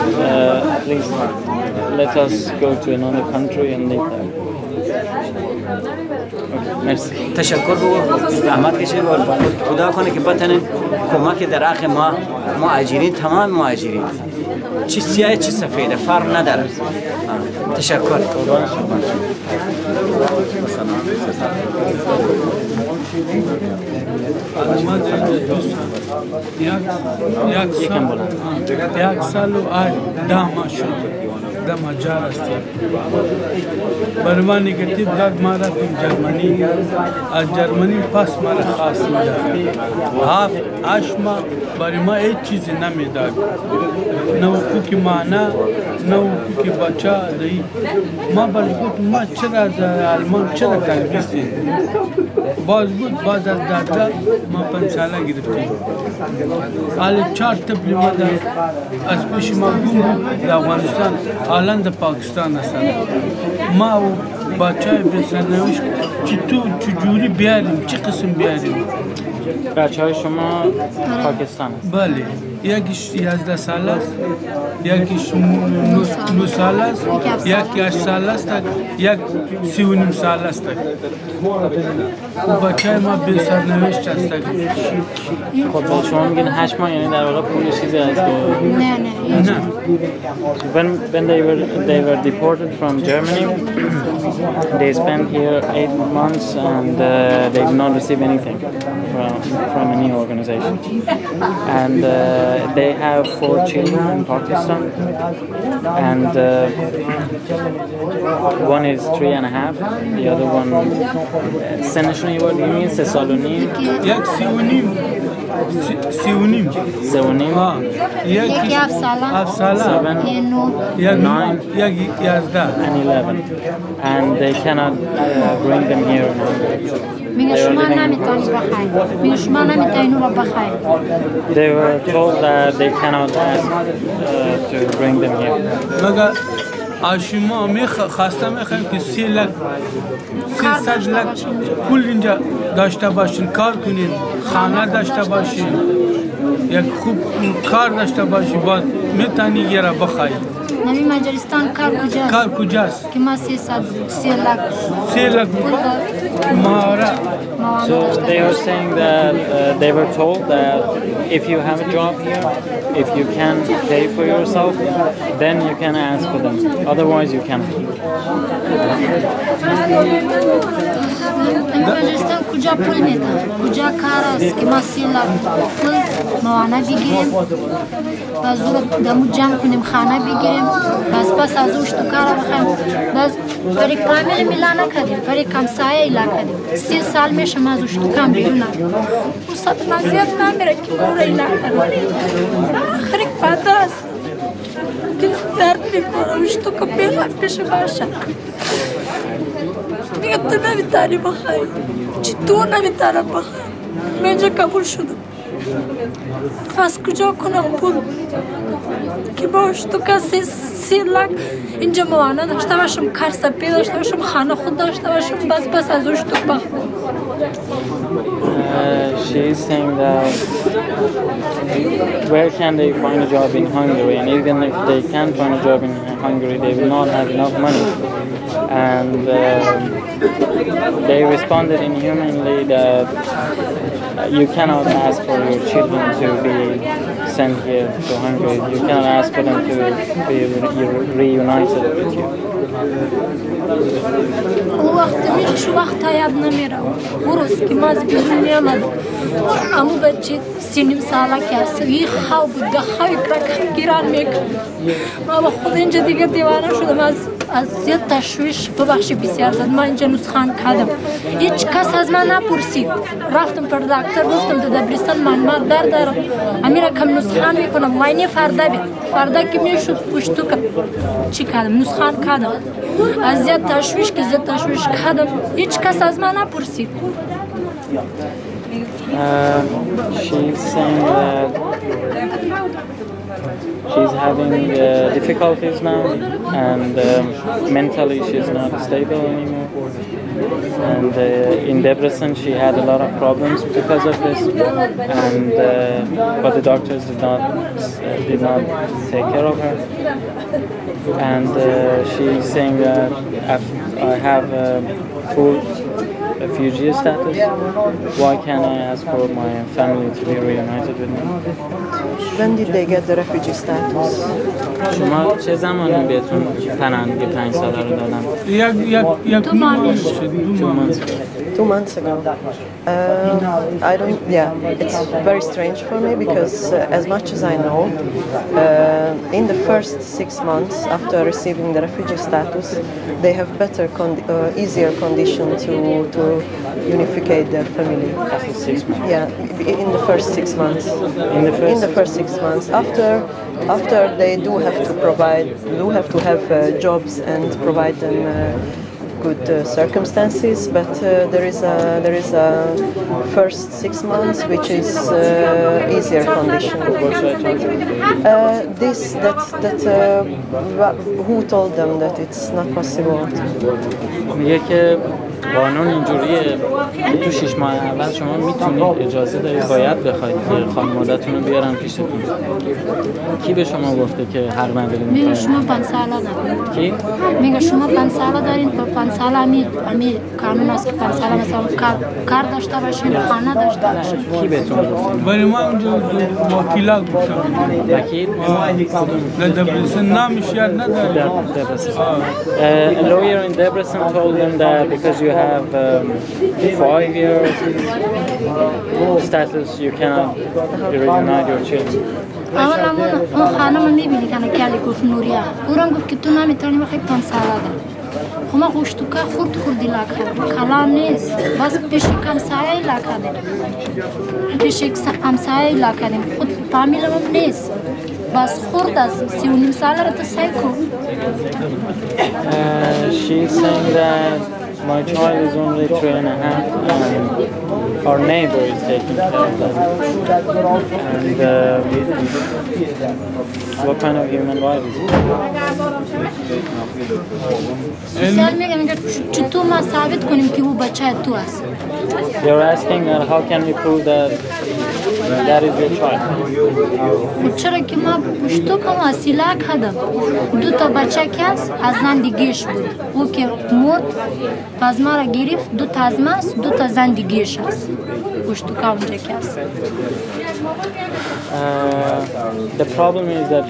let us go to another country and live there. تشکر و زحمت کشید و خدا کنه که بتونن کمک در حق ما مهاجرین، تمام مهاجرین، چی سیاه چی سفیده فرق نداره. تشکر. یک سال و 10 ماه شد دم هجار هستی. برای نگاتیو داد ما رفتیم جرمنی. از جرمنی پس ما را خواست میداد. 8 ماه برای ما هیچ چیزی نمیداد. نه حقوق مانا نه حقوق بچه دهی. ما برای گفت ما چرا از آلمان چرا تلبیسیم. باز بود بعد از داده ما 5 ساله گرفتیم. حالا 4 تبلی ما در از پیش ما گم بود در افغانستان الان در پاکستان هستن. ما و بچه بسرنویش چجوری بیاریم چه قسم بیاریم. بچه های شما پاکستان هست؟ بله، یکیش 11 سال است، یکیش 9 سال است، یکی 8 سال است، یک 3.5 سال است. بچه ما به سرنوشت است. خب شما میگین 8 ماه یعنی در واقع پول چیزی هست که نه. When they were deported from Germany, they spent here 8 months and they did not receive anything from any organization. And they have 4 children in Pakistan, and one is 3.5, the other one سنشون یه بار دیگه 3 سال و نیم. یک 3.5 سیونیم یکی 7 ساله 7 یک 9 یک 11 and 11, and they cannot bring them here in Hungary. میگه شما نمیتونی بخواید میگه شما نمیتونی رو بخواید. They were told that they cannot ask to bring them here. مگر از شما خواسته میخوایم که 300 لک پول اینجا داشته باشین، کار کنین، خانه داشته باشین، یک خوب کار داشته باشی، باز میتونی یه را بخواید. نمی مجارستان کار کجاست؟ که ما 3 لک مهاره. So they were saying that they were told that if you have a job here, if you can pay for yourself, then you can ask for them. Otherwise, you can't. مجارستان کجا پول میدن؟ کجا کار است که ما 3 لک پول موانع بگیریم، باز دمو جمع کنیم خانه بگیریم، باز پس از اوش تو کار بخوایم، باز برای کامل میلا نکردیم، برای کم سایه ایلا کردیم. 3 سال میشه ما از اوش تو کم بیرون استاد مزیت نمیره که برو ایلا کردیم. آخری پاده است که درد میکنه اوش تو که بخواه پیش باشه. میگه تو نمیتانی بخوای، چطور نمیتانم بخوای؟ من اینجا قبول شدم، از کجا کنم پول که باش تو کسی 3 لک اینجا موانع داشته باشم، کار سپی داشته باشم، خانه خود داشته باشم، بس از اوش تو بخوام. She's saying that where can they find a job in Hungary, and even if they can find a job in Hungary, they will not have enough money. And they responded inhumanly that you cannot ask for your children to be sent here to Hungary. You cannot ask for them to be reunited with you. او وقت میشه وقت یاد نمیره. روز که ما از بیرون میامد، امو بچه 3 ساله که است، یه خواب بود، خوابی کرک گیران میکرد. ما با خود اینجا دیگه دیوانه شدم، از زیاد تشویش ببخشی بسیار زد. من اینجا نسخان کردم، هیچ کس از من نپرسید. رفتم پر دکتر، گفتم در دبیرستان من درد دارم، امیره کم نسخان میکنم، ماینی فردا بید، فردا که میشد پشتو کردم، چی کردم؟ نسخان کردم. از زیاد تشویش که زیاد تشویش کردم، هیچ کس از من نپرسید. She's saying that she's having difficulties now, and mentally she's not stable anymore. And in Debrecen she had a lot of problems because of this, and but the doctors did not take care of her. And she's saying that I have full refugee status. Why can't I ask for my family to be reunited with me? When did they get the refugee status? شما چه زمانی بهتون پناهندگی 5 ساله رو دادن؟ 2 months ago. I don't. Yeah, it's very strange for me because as much as I know, in the first 6 months after receiving the refugee status, they have better, easier condition to unificate their family. After 6 months. Yeah, in the first 6 months. In the first 6 months. After they do have to have jobs and provide them good circumstances, but there is a first 6 months which is easier condition. Who told them that it's not possible? میگه که قانون اینجوریه تو 6 ماه اول شما میتونید اجازه دارید باید بخواید که خانواده‌تون رو بیارن پیشتون. کی به شما گفته که هر مدلی میگه شما 5 ساله دارین. کی؟ میگه شما 5 ساله دارین، پر 5 ساله امی قانون است که 5 ساله مثلا کار داشته باشین، خانه داشته باشین. کی بهتون گفته؟ ولی ما اونجا وکیلا گفتم. وکیل؟ در دبرستان نامش یاد نداره. A lawyer in Debrecen told them that because you have 5 years status, you cannot reunite your children. اون خانم میبینی که کلی گفت نوریا، اونم گفت که تو نمیتونی بخوای 5 ساله داری. خما خوشتوکا خورد خوردی لکه کلام نیست بس پیش کم سایه لکه پیش کم سایه لکه خود فامیل هم نیست بس خورد از 39 ساله رو تسایی کن. She's saying that my child is only 3.5 and our neighbor is taking care of them. And what kind of human rights is it? سوال میگم چطور ما ثابت کنیم که او بچه تو است؟ You're asking how can we prove that that is your child? چرا که ما پشتو کم وسیله کردم دو تا بچه که است از زندگیش بود او که مرد پس ما را گرفت دو تا از ما است دو تا زندگیش است پشتو کم اونجا که است. The problem is that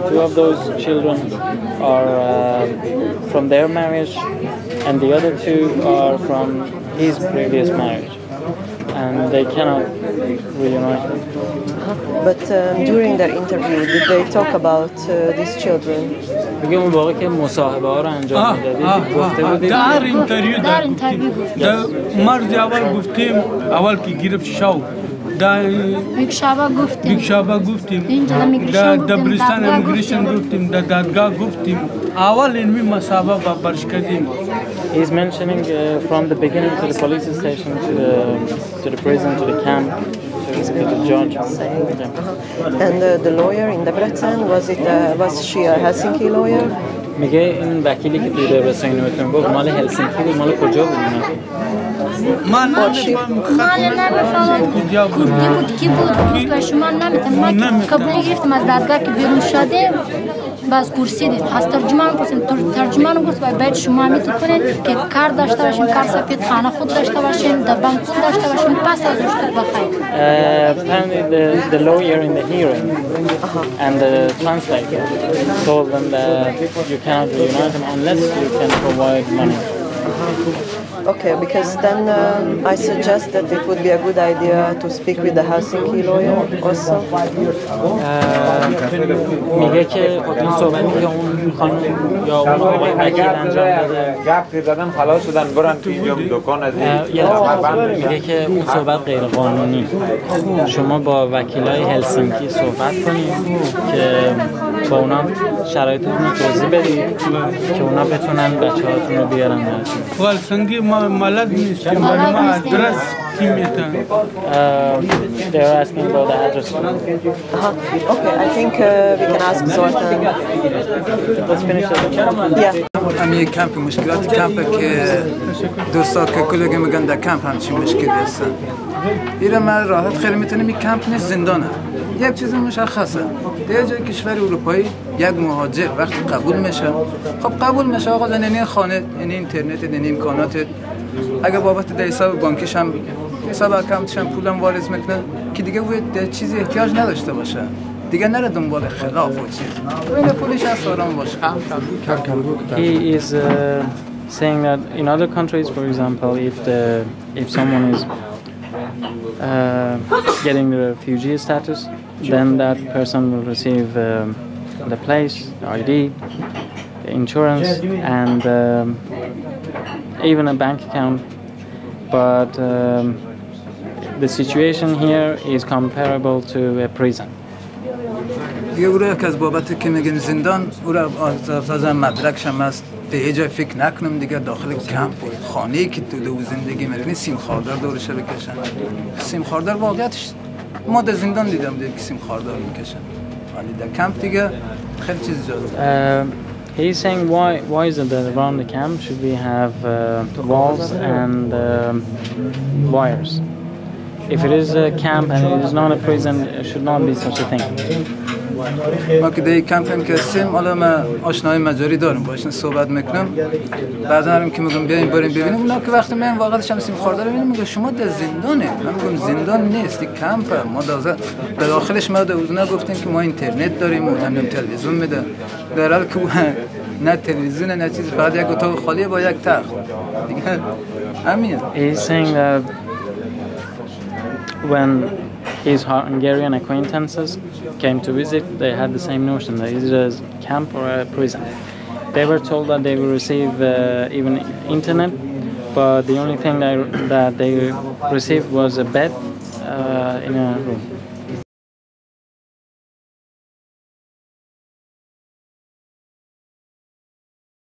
two of those children are from their marriage and the other two are from his previous marriage and they cannot reunite them. But during their interview, did they talk about these children? بگه اون واقع که مصاحبه ها رو انجام میدادید گفته بودید در اینتریو مرد اول گفتیم اول که گرفت شو بیکشابا گفتیم در دبرستان امیگریشن گفتیم در دادگاه گفتیم اول اینمی مسابقه با برش کردیم. He's mentioning from the beginning to the police station to the prison to the camp to the judge. And the lawyer in Debrecen, was she a Helsinki lawyer? میگه این وکیلی که توی دبرستان اینو بهتون گفت مال هلسینکی بود مال کجا بود اینا؟ من نمیفهمم کردی بود کی بود دوست شما نمیتونم ما قبول گرفتم از دادگاه که بیرون شده باز پرسیدید از ترجمان پرسیدید ترجمان گفت باید شما میتونید که کار داشته باشین کار سفید خانه خود داشته باشین دبان خود داشته باشین پس از رشد بخواید. Apparently the lawyer in the hearing and the translator told them that you cannot reunite them unless you can provide money. Okay, because then I suggest that it would be a good idea to speak with the Helsinki lawyer also. میگه که این صحبتی که اون خانم یا اون آقای وکیل انجام داده گپ زدن خلاص شدن برن تو اینجا دکان از میگه که اون صحبت غیر قانونی. شما با وکیلای هلسینکی صحبت کنید که با اونا شرایطتون رو توضیح بدید که اونا بتونن بچه‌هاتون رو بیارن براتون. هلسینکی مالک نیستیم برای ما ادرس کی میتن. They're asking about the address. Okay, I think we can ask Zoltan. Let's finish it. Yeah. هم یک کمپ مشکلات کمپ که دوستا که کلگی میگن در کمپ همچین مشکلی هستن. ایره من راحت خیلی میتونم این کمپ نیست زندانه. یک چیز مشخصه. در جای کشور اروپایی یک مهاجر وقتی قبول میشه خب قبول میشه آقا زنی خانه یعنی اینترنت یعنی امکانات اگه بابت در حساب بانکیش هم حساب اکانتش هم پولم واریز میکنه که دیگه باید چیزی احتیاج نداشته باشه دیگه نره دنبال خلاف و چیز این پولش از آرام باشه. He is saying that in other countries, for example, if someone is getting the refugee status, then that person will receive the place, the ID, the insurance, and even a bank account. But the situation here is comparable to a prison. دیگه او را که از بابت که میگن زندان او را از مدرکش هم هست به یه جای فکر نکنم دیگه داخل کمپ خانه‌ای که تو دو زندگی می‌کنی سیم خاردار دورش بکشن. سیم خاردار واقعیتش ما در زندان دیدم که سیم خاردار میکشن. ولی در کمپ دیگه خیلی چیز جالب. He's saying why is it that around the camp should we have walls and wires? If it is a camp and it is not a prison, it should not be such a thing. ما که در کمپ که هستیم حالا من آشنای مجاری دارم باشن صحبت میکنم بعضا هم که میگم بیاین بریم ببینیم اونا که وقتی میان واقعا هم سیم خاردار میبینم میگم شما در زندانه من میگم زندان نیست این کمپ ما در داخلش ما در اوزنا گفتیم که ما اینترنت داریم و همین تلویزیون میده در حال که نه تلویزیون نه چیز فقط یک اتاق خالیه با یک تخت دیگه همین. He's saying that when his Hungarian acquaintances came to visit, they had the same notion that it is a camp or a prison. They were told that they will receive even internet, but the only thing that they received was a bed in a room.